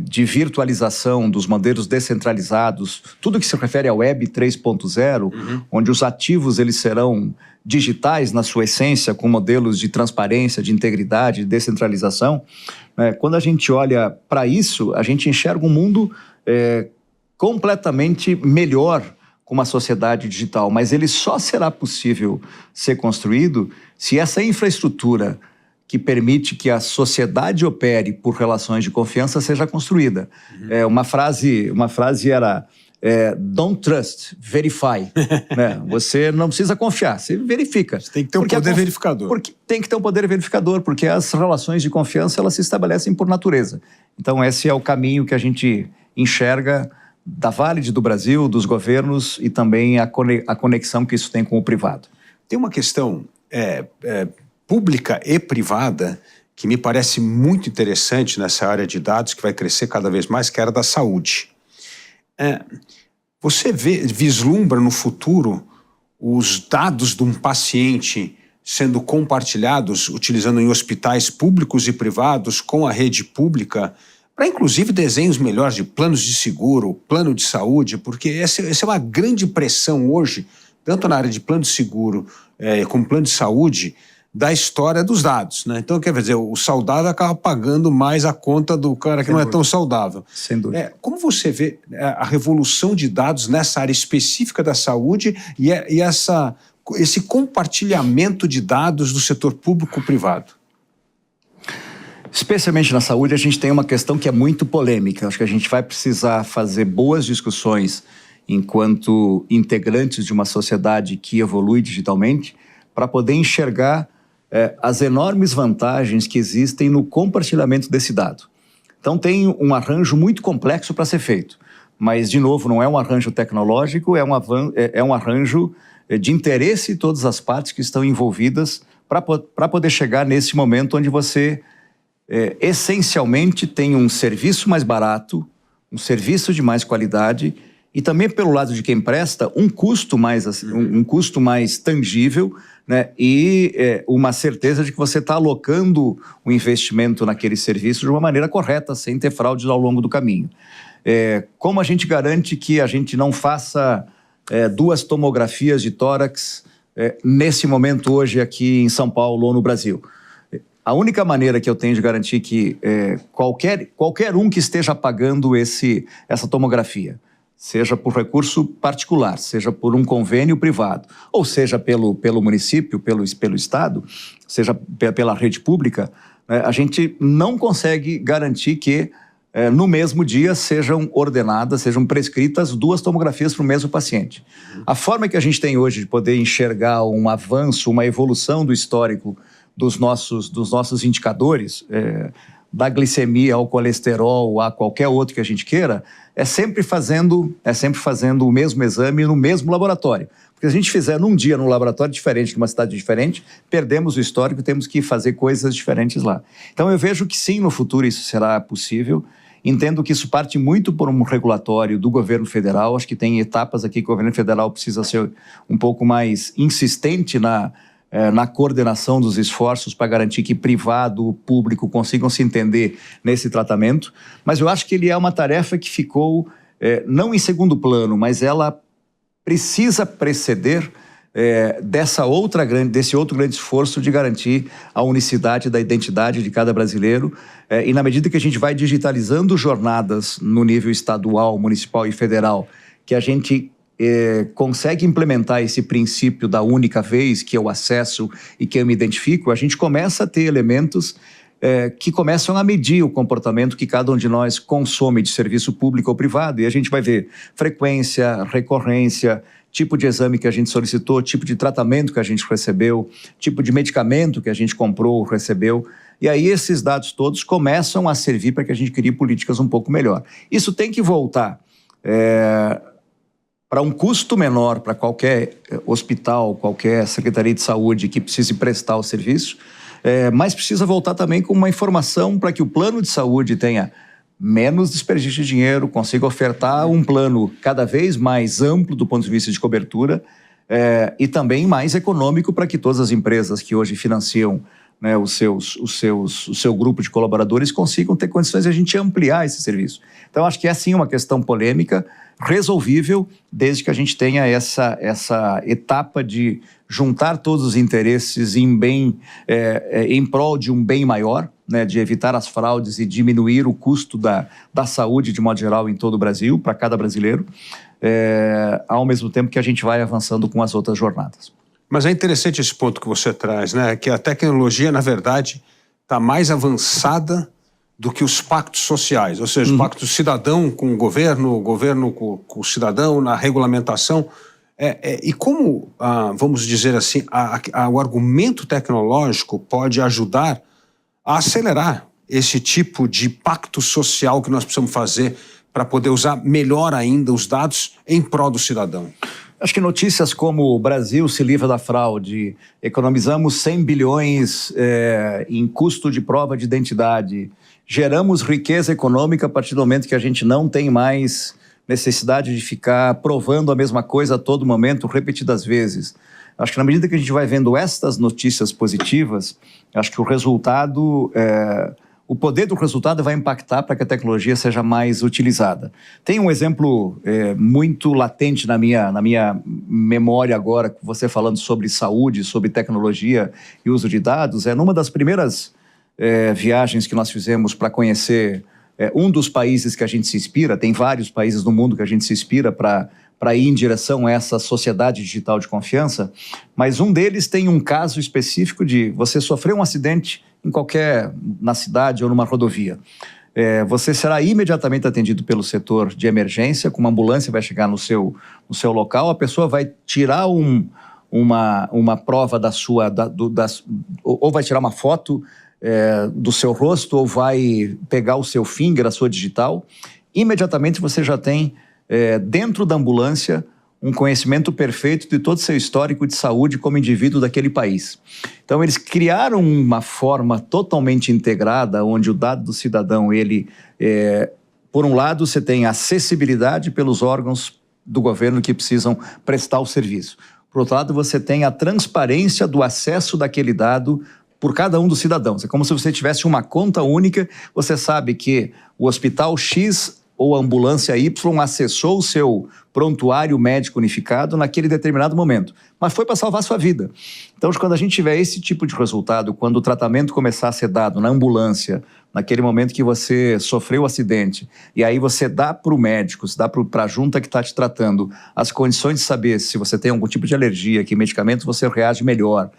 Speaker 3: de virtualização dos modelos descentralizados, tudo que se refere à Web 3.0, onde os ativos eles serão digitais na sua essência, com modelos de transparência, de integridade, de descentralização. Quando a gente olha para isso, a gente enxerga um mundo completamente melhor com uma sociedade digital, mas ele só será possível ser construído se essa infraestrutura que permite que a sociedade opere por relações de confiança seja construída. Uma frase era don't trust, verify. Você não precisa confiar, você verifica.
Speaker 2: Você tem que ter um poder verificador.
Speaker 3: Tem que ter um poder verificador, porque as relações de confiança elas se estabelecem por natureza. Então esse é o caminho que a gente enxerga da Valid, do Brasil, dos governos, e também a conexão que isso tem com o privado.
Speaker 2: Tem uma questão pública e privada que me parece muito interessante nessa área de dados, que vai crescer cada vez mais, que é a área da saúde. Você vislumbra no futuro os dados de um paciente sendo compartilhados, utilizando em hospitais públicos e privados, com a rede pública, para inclusive desenhos melhores de planos de seguro, plano de saúde, porque essa é uma grande pressão hoje, tanto na área de plano de seguro como plano de saúde, da história dos dados, né? Então, quer dizer, o saudável acaba pagando mais a conta do cara que não é tão saudável.
Speaker 3: Sem dúvida.
Speaker 2: Como você vê a revolução de dados nessa área específica da saúde e esse compartilhamento de dados do setor público-privado?
Speaker 3: Especialmente na saúde, a gente tem uma questão que é muito polêmica. Acho que a gente vai precisar fazer boas discussões enquanto integrantes de uma sociedade que evolui digitalmente para poder enxergar as enormes vantagens que existem no compartilhamento desse dado. Então tem um arranjo muito complexo para ser feito, mas, de novo, não é um arranjo tecnológico, é um arranjo de interesse de todas as partes que estão envolvidas para poder chegar nesse momento onde você essencialmente tem um serviço mais barato, um serviço de mais qualidade e também pelo lado de quem presta um custo mais tangível, né? E uma certeza de que você está alocando o investimento naquele serviço de uma maneira correta, sem ter fraudes ao longo do caminho. Como a gente garante que a gente não faça 2 tomografias de tórax nesse momento hoje aqui em São Paulo ou no Brasil? A única maneira que eu tenho de garantir que qualquer um que esteja pagando essa tomografia, seja por recurso particular, seja por um convênio privado, ou seja pelo município, pelo Estado, seja pela rede pública, a gente não consegue garantir que no mesmo dia sejam ordenadas, sejam prescritas 2 tomografias para o mesmo paciente. A forma que a gente tem hoje de poder enxergar um avanço, uma evolução do histórico dos nossos indicadores, da glicemia ao colesterol, a qualquer outro que a gente queira, é sempre fazendo o mesmo exame no mesmo laboratório. Porque se a gente fizer num dia num laboratório diferente, numa cidade diferente, perdemos o histórico e temos que fazer coisas diferentes lá. Então eu vejo que sim, no futuro isso será possível. Entendo que isso parte muito por um regulatório do governo federal. Acho que tem etapas aqui que o governo federal precisa ser um pouco mais insistente na coordenação dos esforços para garantir que privado e público consigam se entender nesse tratamento. Mas eu acho que ele é uma tarefa que ficou não em segundo plano, mas ela precisa preceder desse outro grande esforço de garantir a unicidade da identidade de cada brasileiro. E na medida que a gente vai digitalizando jornadas no nível estadual, municipal e federal, que a gente consegue implementar esse princípio da única vez, que eu acesso e que eu me identifico, a gente começa a ter elementos que começam a medir o comportamento que cada um de nós consome de serviço público ou privado. E a gente vai ver frequência, recorrência, tipo de exame que a gente solicitou, tipo de tratamento que a gente recebeu, tipo de medicamento que a gente comprou ou recebeu. E aí esses dados todos começam a servir para que a gente crie políticas um pouco melhor. Isso tem que voltar para um custo menor para qualquer hospital, qualquer secretaria de saúde que precise prestar o serviço, mas precisa voltar também com uma informação para que o plano de saúde tenha menos desperdício de dinheiro, consiga ofertar um plano cada vez mais amplo do ponto de vista de cobertura e também mais econômico para que todas as empresas que hoje financiam, né, o seu grupo de colaboradores consigam ter condições de a gente ampliar esse serviço. Então, acho que é sim uma questão polêmica, resolvível, desde que a gente tenha essa etapa de juntar todos os interesses em prol de um bem maior, né, de evitar as fraudes e diminuir o custo da saúde de modo geral em todo o Brasil, para cada brasileiro, ao mesmo tempo que a gente vai avançando com as outras jornadas.
Speaker 2: Mas é interessante esse ponto que você traz, né? Que a tecnologia, na verdade, está mais avançada do que os pactos sociais, ou seja, o pacto do cidadão com o governo com o cidadão, na regulamentação. E como, vamos dizer assim, o argumento tecnológico pode ajudar a acelerar esse tipo de pacto social que nós precisamos fazer para poder usar melhor ainda os dados em prol do cidadão?
Speaker 3: Acho que notícias como o Brasil se livra da fraude, economizamos 100 bilhões em custo de prova de identidade, geramos riqueza econômica a partir do momento que a gente não tem mais necessidade de ficar provando a mesma coisa a todo momento, repetidas vezes. Acho que na medida que a gente vai vendo estas notícias positivas, acho que o resultado, o poder do resultado vai impactar para que a tecnologia seja mais utilizada. Tem um exemplo muito latente na minha memória agora, você falando sobre saúde, sobre tecnologia e uso de dados, numa das primeiras viagens que nós fizemos para conhecer um dos países que a gente se inspira, tem vários países no mundo que a gente se inspira para ir em direção a essa sociedade digital de confiança, mas um deles tem um caso específico de você sofrer um acidente na cidade ou numa rodovia. Você será imediatamente atendido pelo setor de emergência, com uma ambulância vai chegar no seu local, a pessoa vai tirar uma prova ou vai tirar uma foto do seu rosto, ou vai pegar o seu finger, a sua digital. Imediatamente você já tem dentro da ambulância um conhecimento perfeito de todo o seu histórico de saúde como indivíduo daquele país. Então, eles criaram uma forma totalmente integrada, onde o dado do cidadão, por um lado, você tem acessibilidade pelos órgãos do governo que precisam prestar o serviço. Por outro lado, você tem a transparência do acesso daquele dado por cada um dos cidadãos. É como se você tivesse uma conta única, você sabe que o hospital X ou a ambulância Y acessou o seu prontuário médico unificado naquele determinado momento, mas foi para salvar a sua vida. Então, quando a gente tiver esse tipo de resultado, quando o tratamento começar a ser dado na ambulância, naquele momento que você sofreu o acidente, e aí você dá para o médico, dá para a junta que está te tratando as condições de saber se você tem algum tipo de alergia, que medicamento você reage melhor,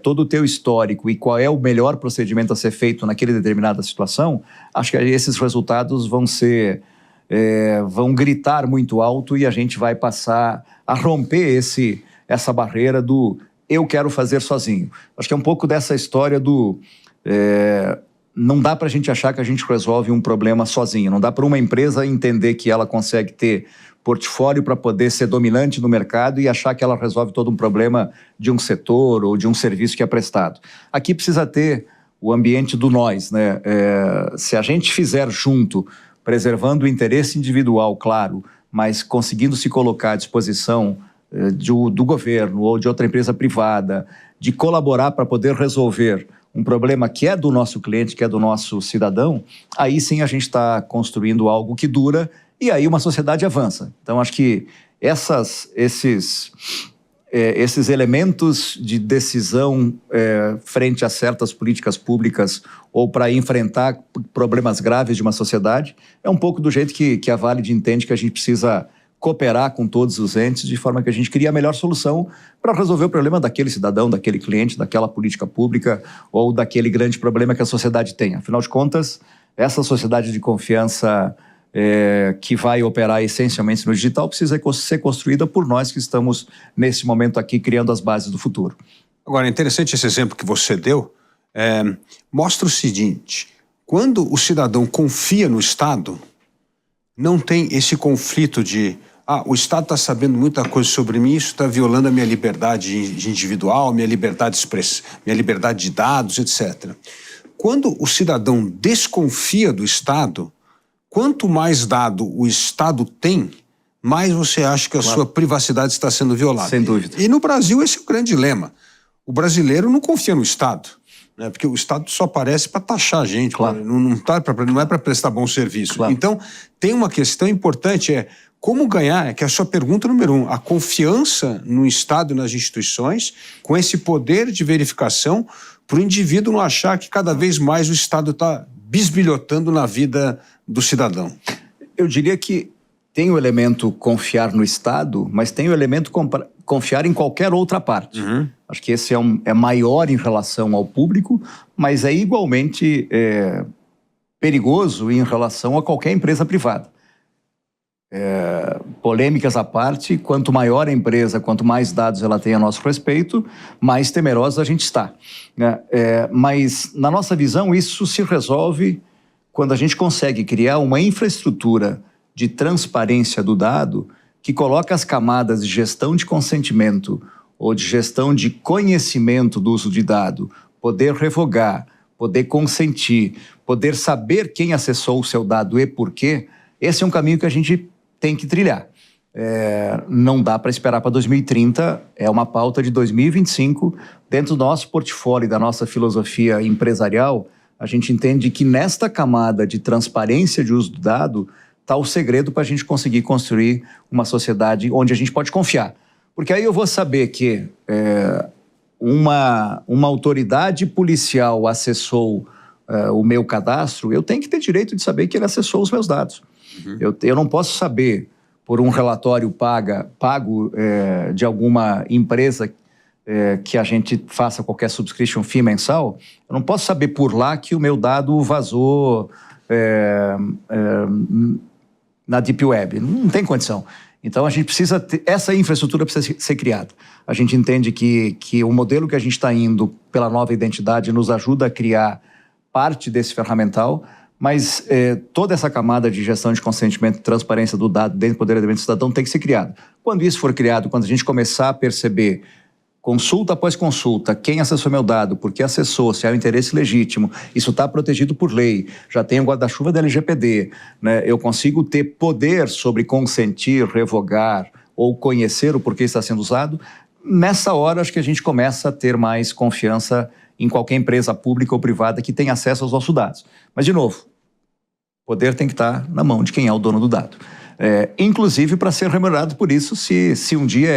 Speaker 3: todo o teu histórico e qual é o melhor procedimento a ser feito naquela determinada situação, acho que esses resultados vão gritar muito alto e a gente vai passar a romper essa barreira do eu quero fazer sozinho. Acho que é um pouco dessa história do... não dá para a gente achar que a gente resolve um problema sozinho, não dá para uma empresa entender que ela consegue ter portfólio para poder ser dominante no mercado e achar que ela resolve todo um problema de um setor ou de um serviço que é prestado. Aqui precisa ter o ambiente do nós, né? Se a gente fizer junto, preservando o interesse individual, claro, mas conseguindo se colocar à disposição do governo ou de outra empresa privada, de colaborar para poder resolver um problema que é do nosso cliente, que é do nosso cidadão, aí sim a gente está construindo algo que dura e aí uma sociedade avança. Então, acho que esses elementos de decisão frente a certas políticas públicas ou para enfrentar problemas graves de uma sociedade é um pouco do jeito que a Valid entende que a gente precisa cooperar com todos os entes de forma que a gente crie a melhor solução para resolver o problema daquele cidadão, daquele cliente, daquela política pública ou daquele grande problema que a sociedade tem. Afinal de contas, essa sociedade de confiança que vai operar essencialmente no digital precisa ser construída por nós que estamos, nesse momento aqui, criando as bases do futuro.
Speaker 2: Agora, é interessante esse exemplo que você deu. Mostra o seguinte, quando o cidadão confia no Estado, não tem esse conflito de o Estado está sabendo muita coisa sobre mim, isso está violando a minha liberdade individual, minha liberdade de expressão, minha liberdade de dados, etc. Quando o cidadão desconfia do Estado, quanto mais dado o Estado tem, mais você acha que a sua privacidade está sendo violada.
Speaker 3: Sem dúvida.
Speaker 2: E no Brasil esse é o grande dilema. O brasileiro não confia no Estado, né? Porque o Estado só aparece para taxar a gente,
Speaker 3: claro.
Speaker 2: não é para prestar bom serviço.
Speaker 3: Claro.
Speaker 2: Então, tem uma questão importante, como ganhar, que é a sua pergunta número 1, a confiança no Estado e nas instituições, com esse poder de verificação, para o indivíduo não achar que cada vez mais o Estado está bisbilhotando na vida do cidadão.
Speaker 3: Eu diria que tem o elemento confiar no Estado, mas tem o elemento confiar em qualquer outra parte. Uhum. Acho que esse é maior em relação ao público, mas é igualmente perigoso em relação a qualquer empresa privada. Polêmicas à parte, quanto maior a empresa, quanto mais dados ela tem a nosso respeito, mais temerosa a gente está. Né? Mas, na nossa visão, isso se resolve quando a gente consegue criar uma infraestrutura de transparência do dado que coloca as camadas de gestão de consentimento ou de gestão de conhecimento do uso de dado, poder revogar, poder consentir, poder saber quem acessou o seu dado e por quê, esse é um caminho que a gente tem que trilhar. Não dá para esperar para 2030, é uma pauta de 2025. Dentro do nosso portfólio e da nossa filosofia empresarial, a gente entende que nesta camada de transparência de uso do dado está o segredo para a gente conseguir construir uma sociedade onde a gente pode confiar. Porque aí eu vou saber que uma autoridade policial acessou o meu cadastro, eu tenho que ter direito de saber que ele acessou os meus dados. Uhum. Eu não posso saber por um relatório pago de alguma empresa que a gente faça qualquer subscription fee mensal, eu não posso saber por lá que o meu dado vazou na Deep Web. Não tem condição. Então, a gente precisa essa infraestrutura precisa ser criada. A gente entende que o modelo que a gente está indo pela nova identidade nos ajuda a criar parte desse ferramental, Mas toda essa camada de gestão de consentimento e transparência do dado dentro do empoderamento do cidadão tem que ser criada. Quando isso for criado, quando a gente começar a perceber consulta após consulta, quem acessou meu dado, por que acessou, se há um interesse legítimo, isso está protegido por lei, já tem o guarda-chuva da LGPD, né? Eu consigo ter poder sobre consentir, revogar ou conhecer o porquê está sendo usado. Nessa hora, acho que a gente começa a ter mais confiança em qualquer empresa pública ou privada que tenha acesso aos nossos dados. Mas, de novo, o poder tem que estar na mão de quem é o dono do dado. Inclusive para ser remunerado por isso, se um dia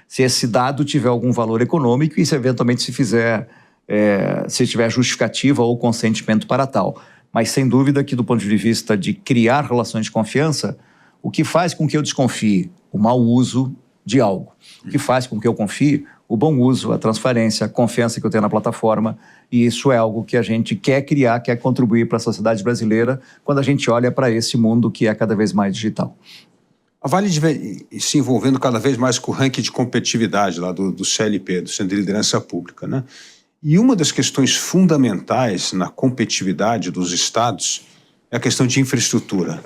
Speaker 3: se esse dado tiver algum valor econômico e se eventualmente se tiver justificativa ou consentimento para tal. Mas sem dúvida que do ponto de vista de criar relações de confiança, o que faz com que eu desconfie? O mau uso de algo. O que faz com que eu confie? O bom uso, a transparência, a confiança que eu tenho na plataforma, e isso é algo que a gente quer criar, quer contribuir para a sociedade brasileira quando a gente olha para esse mundo que é cada vez mais digital.
Speaker 2: A Vale vem se envolvendo cada vez mais com o ranking de competitividade lá do CLP, do Centro de Liderança Pública, né? E uma das questões fundamentais na competitividade dos estados é a questão de infraestrutura.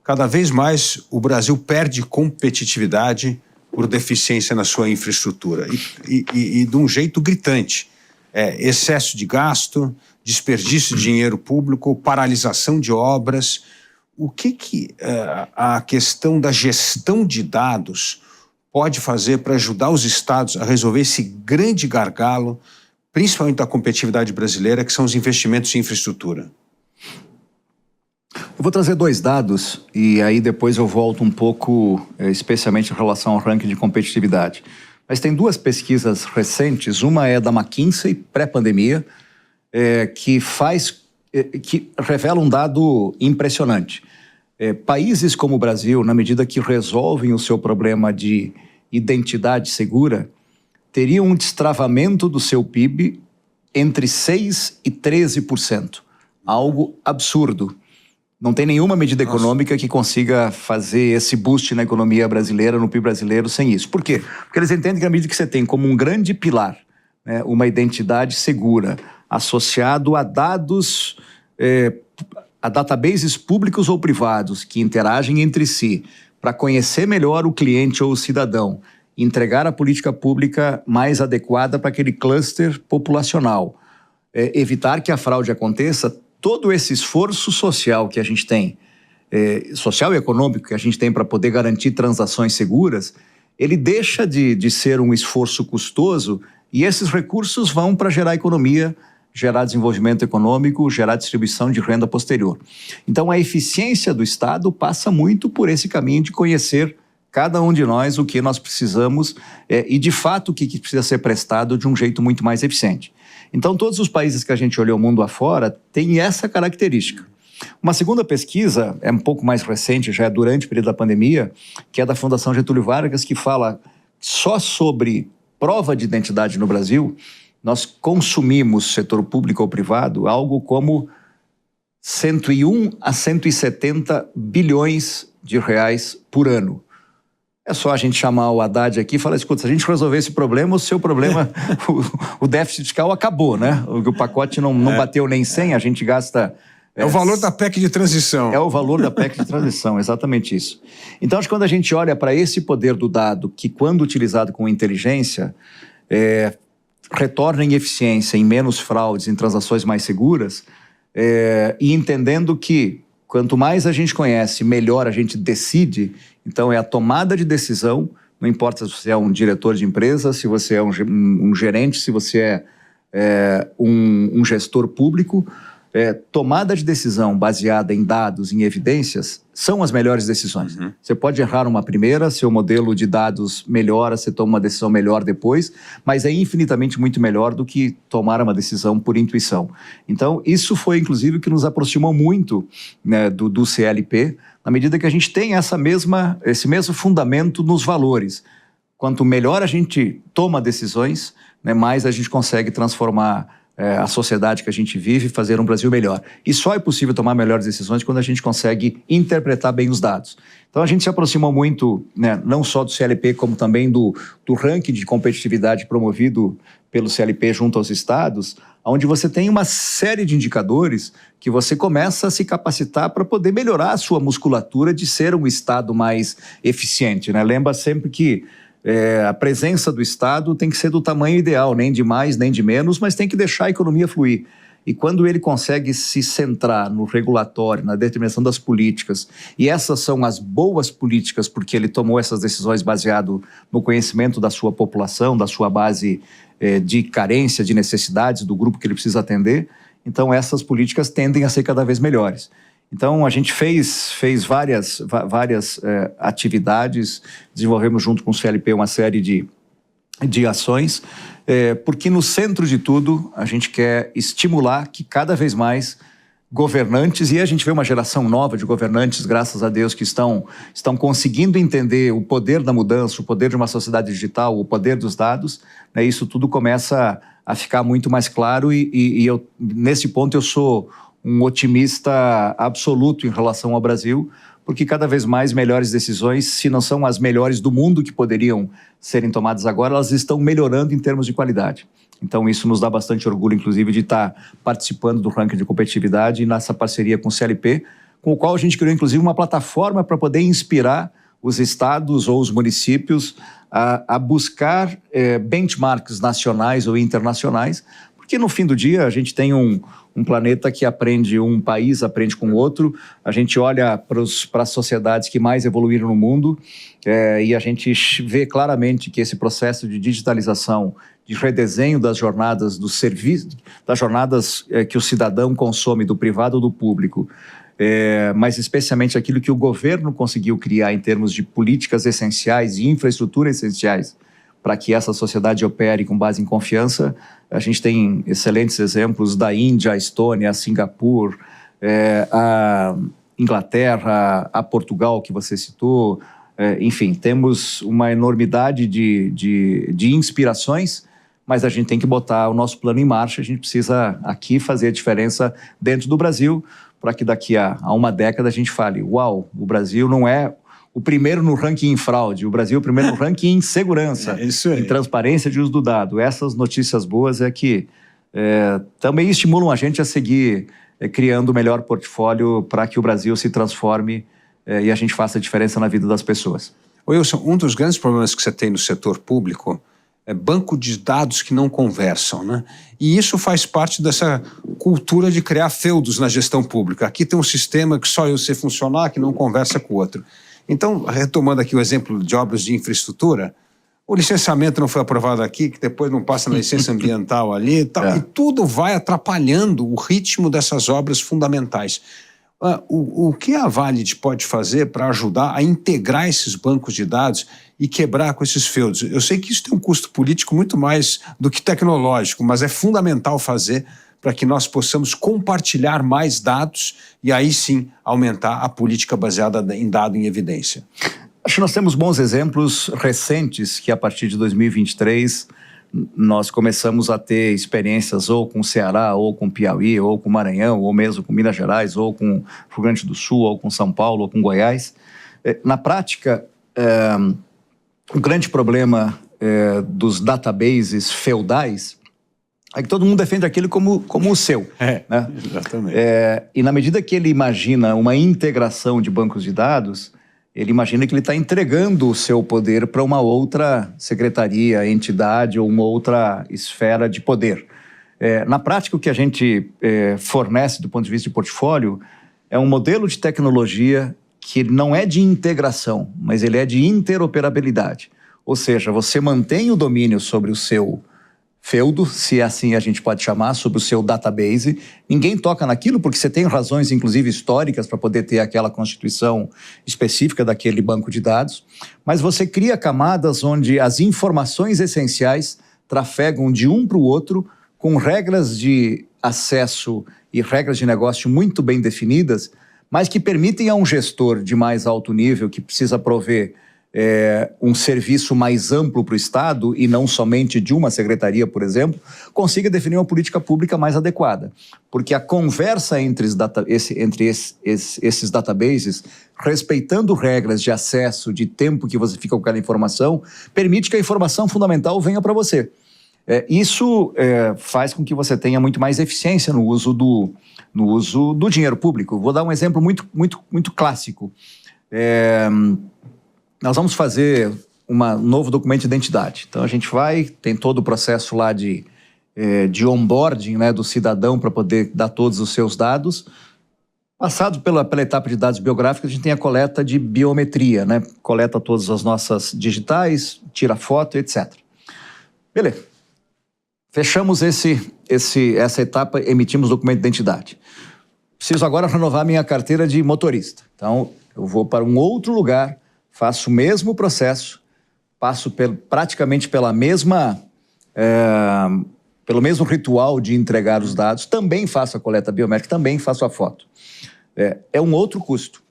Speaker 2: Cada vez mais o Brasil perde competitividade por deficiência na sua infraestrutura e de um jeito gritante. Excesso de gasto, desperdício de dinheiro público, paralisação de obras. O que a questão da gestão de dados pode fazer para ajudar os estados a resolver esse grande gargalo, principalmente da competitividade brasileira, que são os investimentos em infraestrutura?
Speaker 3: Eu vou trazer 2 dados e aí depois eu volto um pouco, especialmente em relação ao ranking de competitividade. Mas tem 2 pesquisas recentes, uma é da McKinsey, pré-pandemia, que revela um dado impressionante. Países como o Brasil, na medida que resolvem o seu problema de identidade segura, teriam um destravamento do seu PIB entre 6% e 13%. Algo absurdo. Não tem nenhuma medida econômica que consiga fazer esse boost na economia brasileira, no PIB brasileiro, sem isso. Por quê? Porque eles entendem que na medida que você tem como um grande pilar, né, uma identidade segura, associado a dados, a databases públicos ou privados que interagem entre si para conhecer melhor o cliente ou o cidadão, entregar a política pública mais adequada para aquele cluster populacional, evitar que a fraude aconteça. Todo esse esforço social que a gente tem, social e econômico que a gente tem para poder garantir transações seguras, ele deixa de ser um esforço custoso e esses recursos vão para gerar economia, gerar desenvolvimento econômico, gerar distribuição de renda posterior. Então a eficiência do Estado passa muito por esse caminho de conhecer cada um de nós o que nós precisamos e de fato o que precisa ser prestado de um jeito muito mais eficiente. Então, todos os países que a gente olhou mundo afora têm essa característica. Uma segunda pesquisa, é um pouco mais recente, já é durante o período da pandemia, que é da Fundação Getúlio Vargas, que fala só sobre prova de identidade no Brasil. Nós consumimos, setor público ou privado, algo como 101 a 170 bilhões de reais por ano. É só a gente chamar o Haddad aqui e falar, escuta, se a gente resolver esse problema, o seu problema, o déficit fiscal acabou, né? O pacote não bateu nem 100, a gente gasta...
Speaker 2: É o valor da PEC de transição.
Speaker 3: É o valor da PEC de transição, exatamente isso. Então, acho que quando a gente olha para esse poder do dado, que quando utilizado com inteligência, retorna em eficiência, em menos fraudes, em transações mais seguras, e entendendo que quanto mais a gente conhece, melhor a gente decide. Então, é a tomada de decisão, não importa se você é um diretor de empresa, se você é um gerente, se você é um gestor público, tomada de decisão baseada em dados, em evidências, são as melhores decisões. Uhum. Você pode errar uma primeira, seu modelo de dados melhora, você toma uma decisão melhor depois, mas é infinitamente muito melhor do que tomar uma decisão por intuição. Então, isso foi, inclusive, o que nos aproximou muito, né, do CLP, na medida que a gente tem esse mesmo fundamento nos valores. Quanto melhor a gente toma decisões, né, mais a gente consegue transformar a sociedade que a gente vive e fazer um Brasil melhor. E só é possível tomar melhores decisões quando a gente consegue interpretar bem os dados. Então a gente se aproximou muito, né, não só do CLP, como também do ranking de competitividade promovido pelo CLP junto aos estados, onde você tem uma série de indicadores que você começa a se capacitar para poder melhorar a sua musculatura de ser um estado mais eficiente, né? Lembra sempre que a presença do Estado tem que ser do tamanho ideal, nem de mais, nem de menos, mas tem que deixar a economia fluir. E quando ele consegue se centrar no regulatório, na determinação das políticas, e essas são as boas políticas, porque ele tomou essas decisões baseado no conhecimento da sua população, da sua base de carência, de necessidades do grupo que ele precisa atender, então essas políticas tendem a ser cada vez melhores. Então, a gente fez várias atividades, desenvolvemos junto com o CLP uma série de ações, porque no centro de tudo, a gente quer estimular que cada vez mais governantes, e a gente vê uma geração nova de governantes, graças a Deus, que estão conseguindo entender o poder da mudança, o poder de uma sociedade digital, o poder dos dados, né? Isso tudo começa a ficar muito mais claro e eu, nesse ponto, eu sou um otimista absoluto em relação ao Brasil, porque cada vez mais melhores decisões, se não são as melhores do mundo que poderiam serem tomadas agora, elas estão melhorando em termos de qualidade. Então isso nos dá bastante orgulho, inclusive, de estar participando do ranking de competitividade e nessa parceria com o CLP, com o qual a gente criou, inclusive, uma plataforma para poder inspirar os estados ou os municípios a buscar benchmarks nacionais ou internacionais, porque no fim do dia a gente tem um planeta que aprende, um país aprende com o outro, a gente olha para as sociedades que mais evoluíram no mundo e a gente vê claramente que esse processo de digitalização, de redesenho das jornadas do serviço, das jornadas que o cidadão consome do privado ou do público, mas especialmente aquilo que o governo conseguiu criar em termos de políticas essenciais e infraestrutura essenciais para que essa sociedade opere com base em confiança. A gente tem excelentes exemplos da Índia, a Estônia, a Singapura, a Inglaterra, a Portugal, que você citou. Enfim, temos uma enormidade de inspirações, mas a gente tem que botar o nosso plano em marcha. A gente precisa aqui fazer a diferença dentro do Brasil, para que daqui a uma década a gente fale: uau, o Brasil não é o primeiro no ranking em fraude, o Brasil é o primeiro no ranking em segurança, em transparência de uso do dado. Essas notícias boas que também estimulam a gente a seguir criando o melhor portfólio para que o Brasil se transforme e a gente faça a diferença na vida das pessoas.
Speaker 2: Wilson, um dos grandes problemas que você tem no setor público é banco de dados que não conversam, né? E isso faz parte dessa cultura de criar feudos na gestão pública. Aqui tem um sistema que só eu sei funcionar, que não conversa com o outro. Então, retomando aqui o exemplo de obras de infraestrutura, o licenciamento não foi aprovado aqui, que depois não passa na licença ambiental ali e tal, e tudo vai atrapalhando o ritmo dessas obras fundamentais. O que a Valid pode fazer para ajudar a integrar esses bancos de dados e quebrar com esses feudos? Eu sei que isso tem um custo político muito mais do que tecnológico, mas é fundamental fazer para que nós possamos compartilhar mais dados e aí sim aumentar a política baseada em dado em evidência.
Speaker 3: Acho que nós temos bons exemplos recentes que a partir de 2023 nós começamos a ter experiências ou com o Ceará, ou com o Piauí, ou com o Maranhão, ou mesmo com Minas Gerais, ou com o Rio Grande do Sul, ou com São Paulo, ou com Goiás. Na prática, o grande problema dos databases feudais é que todo mundo defende aquilo como o seu. Né?
Speaker 2: Exatamente.
Speaker 3: E na medida que ele imagina uma integração de bancos de dados, ele imagina que ele está entregando o seu poder para uma outra secretaria, entidade ou uma outra esfera de poder. Na prática, o que a gente fornece do ponto de vista de portfólio é um modelo de tecnologia que não é de integração, mas ele é de interoperabilidade. Ou seja, você mantém o domínio sobre o seu feudo, se assim a gente pode chamar, sobre o seu database. Ninguém toca naquilo porque você tem razões, inclusive históricas, para poder ter aquela constituição específica daquele banco de dados, mas você cria camadas onde as informações essenciais trafegam de um para o outro com regras de acesso e regras de negócio muito bem definidas, mas que permitem a um gestor de mais alto nível que precisa prover um serviço mais amplo para o Estado e não somente de uma secretaria, por exemplo, consiga definir uma política pública mais adequada. Porque a conversa entre esses databases, respeitando regras de acesso, de tempo que você fica com aquela informação, permite que a informação fundamental venha para você. Isso faz com que você tenha muito mais eficiência no uso do dinheiro público. Vou dar um exemplo muito clássico. Nós vamos fazer um novo documento de identidade. Então, a gente tem todo o processo lá de onboarding, né, do cidadão para poder dar todos os seus dados. Passado pela etapa de dados biográficos, a gente tem a coleta de biometria, né? Coleta todas as nossas digitais, tira foto, etc. Beleza. Fechamos essa etapa, emitimos o documento de identidade. Preciso agora renovar minha carteira de motorista. Então, eu vou para um outro lugar, faço o mesmo processo, passo praticamente pelo mesmo ritual de entregar os dados, também faço a coleta biométrica, também faço a foto. É um outro custo.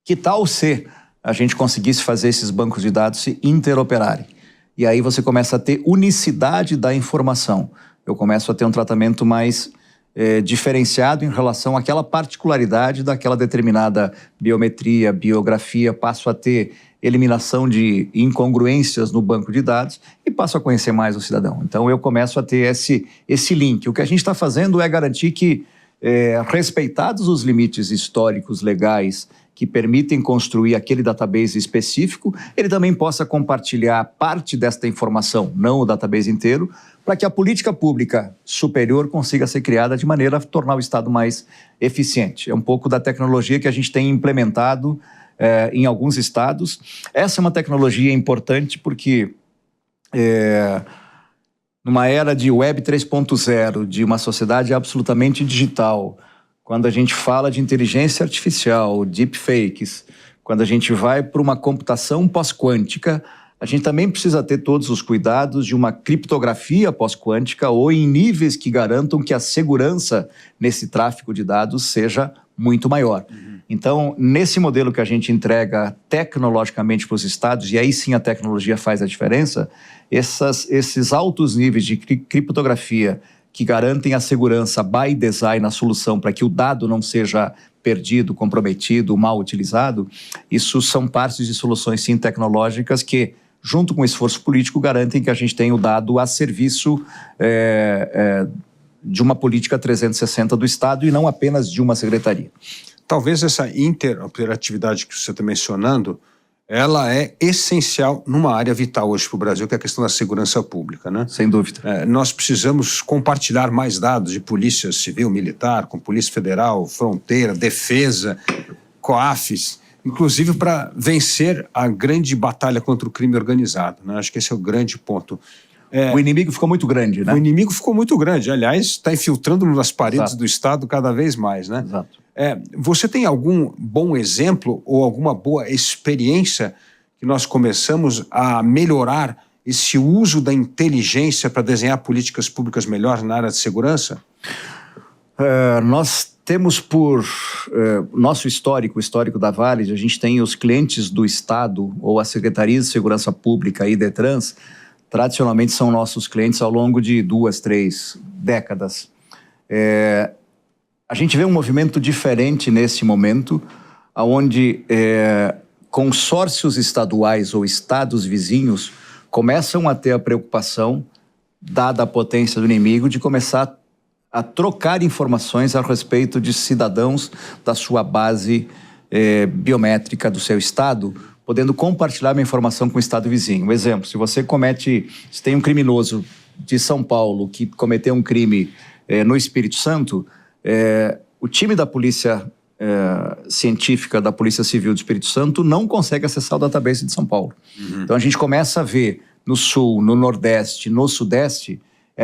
Speaker 3: Que tal se a gente conseguisse fazer esses bancos de dados se interoperarem? E aí você começa a ter unicidade da informação. Eu começo a ter um tratamento mais diferenciado em relação àquela particularidade daquela determinada biometria, biografia, passo a ter eliminação de incongruências no banco de dados e passo a conhecer mais o cidadão. Então eu começo a ter esse link. O que a gente está fazendo é garantir que, respeitados os limites históricos, legais, que permitem construir aquele database específico, ele também possa compartilhar parte desta informação, não o database inteiro, para que a política pública superior consiga ser criada de maneira a tornar o Estado mais eficiente. É um pouco da tecnologia que a gente tem implementado em alguns estados. Essa é uma tecnologia importante porque numa era de Web 3.0, de uma sociedade absolutamente digital, quando a gente fala de inteligência artificial, deepfakes, quando a gente vai para uma computação pós-quântica, a gente também precisa ter todos os cuidados de uma criptografia pós-quântica ou em níveis que garantam que a segurança nesse tráfego de dados seja muito maior. Então, nesse modelo que a gente entrega tecnologicamente para os estados, e aí sim a tecnologia faz a diferença, esses altos níveis de criptografia que garantem a segurança by design na solução para que o dado não seja perdido, comprometido, mal utilizado, isso são partes de soluções sim tecnológicas que, junto com o esforço político, garantem que a gente tenha o dado a serviço de uma política 360 do Estado e não apenas de uma secretaria.
Speaker 2: Talvez essa interoperatividade que você está mencionando, ela é essencial numa área vital hoje para o Brasil, que é a questão da segurança pública, né?
Speaker 3: Sem dúvida.
Speaker 2: Nós precisamos compartilhar mais dados de polícia civil, militar, com polícia federal, fronteira, defesa, COAFs, inclusive para vencer a grande batalha contra o crime organizado, né? Acho que esse é o grande ponto.
Speaker 3: O inimigo ficou muito grande, né?
Speaker 2: O inimigo ficou muito grande. Aliás, está infiltrando nas paredes
Speaker 3: Exato.
Speaker 2: do Estado cada vez mais, né?
Speaker 3: Exato.
Speaker 2: Você tem algum bom exemplo ou alguma boa experiência que nós começamos a melhorar esse uso da inteligência para desenhar políticas públicas melhores na área de segurança?
Speaker 3: Nós temos nosso histórico, o histórico da Valig, a gente tem os clientes do Estado ou a Secretaria de Segurança Pública e Detrans, tradicionalmente são nossos clientes ao longo de 2, 3 décadas. A gente vê um movimento diferente nesse momento, onde consórcios estaduais ou estados vizinhos começam a ter a preocupação, dada a potência do inimigo, de começar a trocar informações a respeito de cidadãos da sua base biométrica do seu estado, podendo compartilhar uma informação com o estado vizinho. Um exemplo, se tem um criminoso de São Paulo que cometeu um crime no Espírito Santo, o time da polícia científica da Polícia Civil do Espírito Santo não consegue acessar o database de São Paulo. Então a gente começa a ver no Sul, no Nordeste, no Sudeste,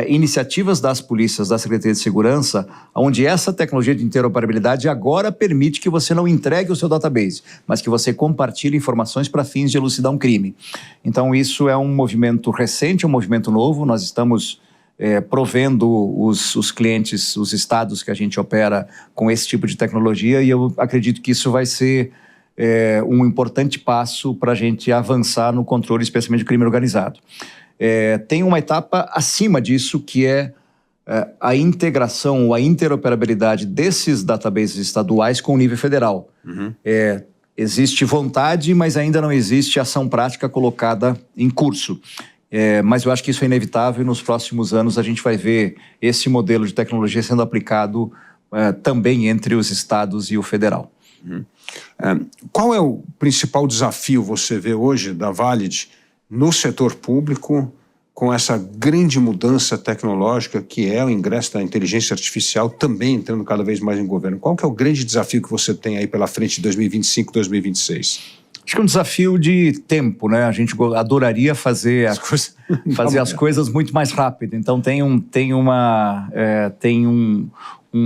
Speaker 3: iniciativas das polícias, da Secretaria de Segurança, onde essa tecnologia de interoperabilidade agora permite que você não entregue o seu database, mas que você compartilhe informações para fins de elucidar um crime. Então isso é um movimento recente, um movimento novo. Nós estamos provendo os clientes, os estados que a gente opera com esse tipo de tecnologia, e eu acredito que isso vai ser um importante passo para a gente avançar no controle, especialmente do crime organizado. Tem uma etapa acima disso, que é a integração ou a interoperabilidade desses databases estaduais com o nível federal. Existe vontade, mas ainda não existe ação prática colocada em curso. Mas eu acho que isso é inevitável e nos próximos anos a gente vai ver esse modelo de tecnologia sendo aplicado também entre os estados e o federal.
Speaker 2: Qual é o principal desafio, você vê hoje, da Valid no setor público, com essa grande mudança tecnológica que é o ingresso da inteligência artificial também entrando cada vez mais em governo? Qual que é o grande desafio que você tem aí pela frente de 2025, 2026?
Speaker 3: Acho que é um desafio de tempo, né? A gente adoraria fazer as coisas muito mais rápido. Então tem um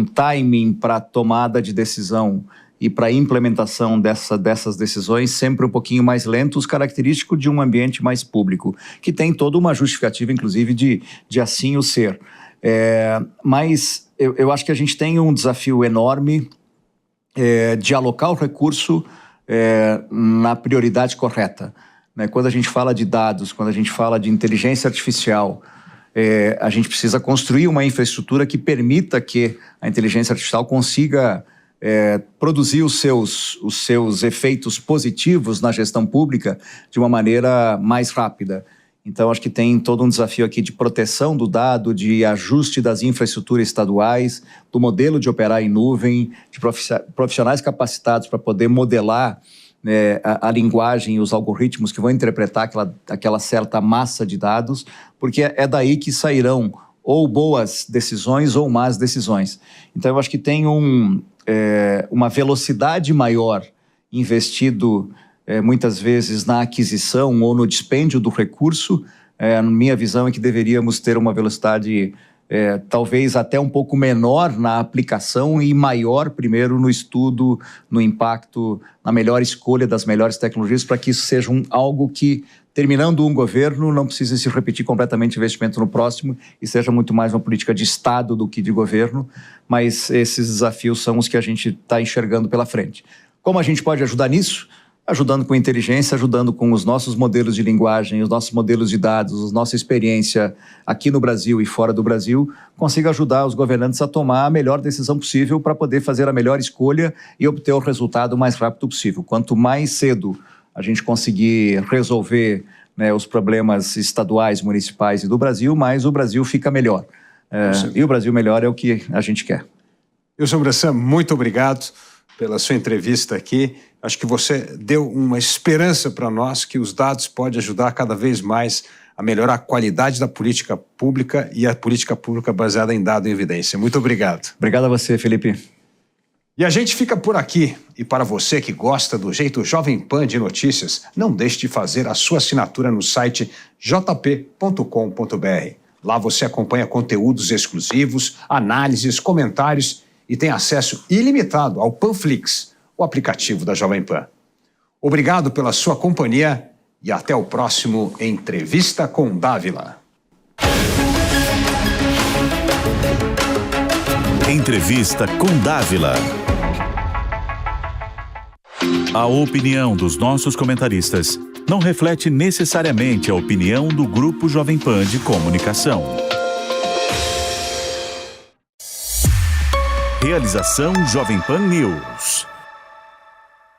Speaker 3: timing para tomada de decisão e para a implementação dessas decisões sempre um pouquinho mais lentos, característico de um ambiente mais público, que tem toda uma justificativa, inclusive, de assim o ser. Mas eu acho que a gente tem um desafio enorme de alocar o recurso na prioridade correta. Né? Quando a gente fala de dados, quando a gente fala de inteligência artificial, a gente precisa construir uma infraestrutura que permita que a inteligência artificial consiga produzir os seus efeitos positivos na gestão pública de uma maneira mais rápida. Então, acho que tem todo um desafio aqui de proteção do dado, de ajuste das infraestruturas estaduais, do modelo de operar em nuvem, de profissionais capacitados para poder modelar a linguagem e os algoritmos que vão interpretar aquela certa massa de dados, porque é daí que sairão ou boas decisões ou más decisões. Então, eu acho que tem uma velocidade maior investido muitas vezes na aquisição ou no dispêndio do recurso. Minha visão é que deveríamos ter uma velocidade talvez até um pouco menor na aplicação e maior primeiro no estudo, no impacto, na melhor escolha das melhores tecnologias, para que isso seja algo que, terminando um governo, não precise se repetir completamente o investimento no próximo e seja muito mais uma política de Estado do que de governo, mas esses desafios são os que a gente está enxergando pela frente. Como a gente pode ajudar nisso? Ajudando com inteligência, ajudando com os nossos modelos de linguagem, os nossos modelos de dados, a nossa experiência aqui no Brasil e fora do Brasil, consiga ajudar os governantes a tomar a melhor decisão possível para poder fazer a melhor escolha e obter o resultado o mais rápido possível. Quanto mais cedo a gente conseguir resolver os problemas estaduais, municipais e do Brasil, mais o Brasil fica melhor. E o Brasil melhor é o que a gente quer.
Speaker 2: Wilson Bressan, muito obrigado pela sua entrevista aqui. Acho que você deu uma esperança para nós que os dados podem ajudar cada vez mais a melhorar a qualidade da política pública e a política pública baseada em dado e evidência. Muito obrigado.
Speaker 3: Obrigado a você, Felipe.
Speaker 2: E a gente fica por aqui. E para você que gosta do jeito Jovem Pan de notícias, não deixe de fazer a sua assinatura no site jp.com.br. Lá você acompanha conteúdos exclusivos, análises, comentários e tem acesso ilimitado ao Panflix, o aplicativo da Jovem Pan. Obrigado pela sua companhia e até o próximo Entrevista com Dávila.
Speaker 1: Entrevista com Dávila. A opinião dos nossos comentaristas não reflete necessariamente a opinião do Grupo Jovem Pan de Comunicação. Realização Jovem Pan News.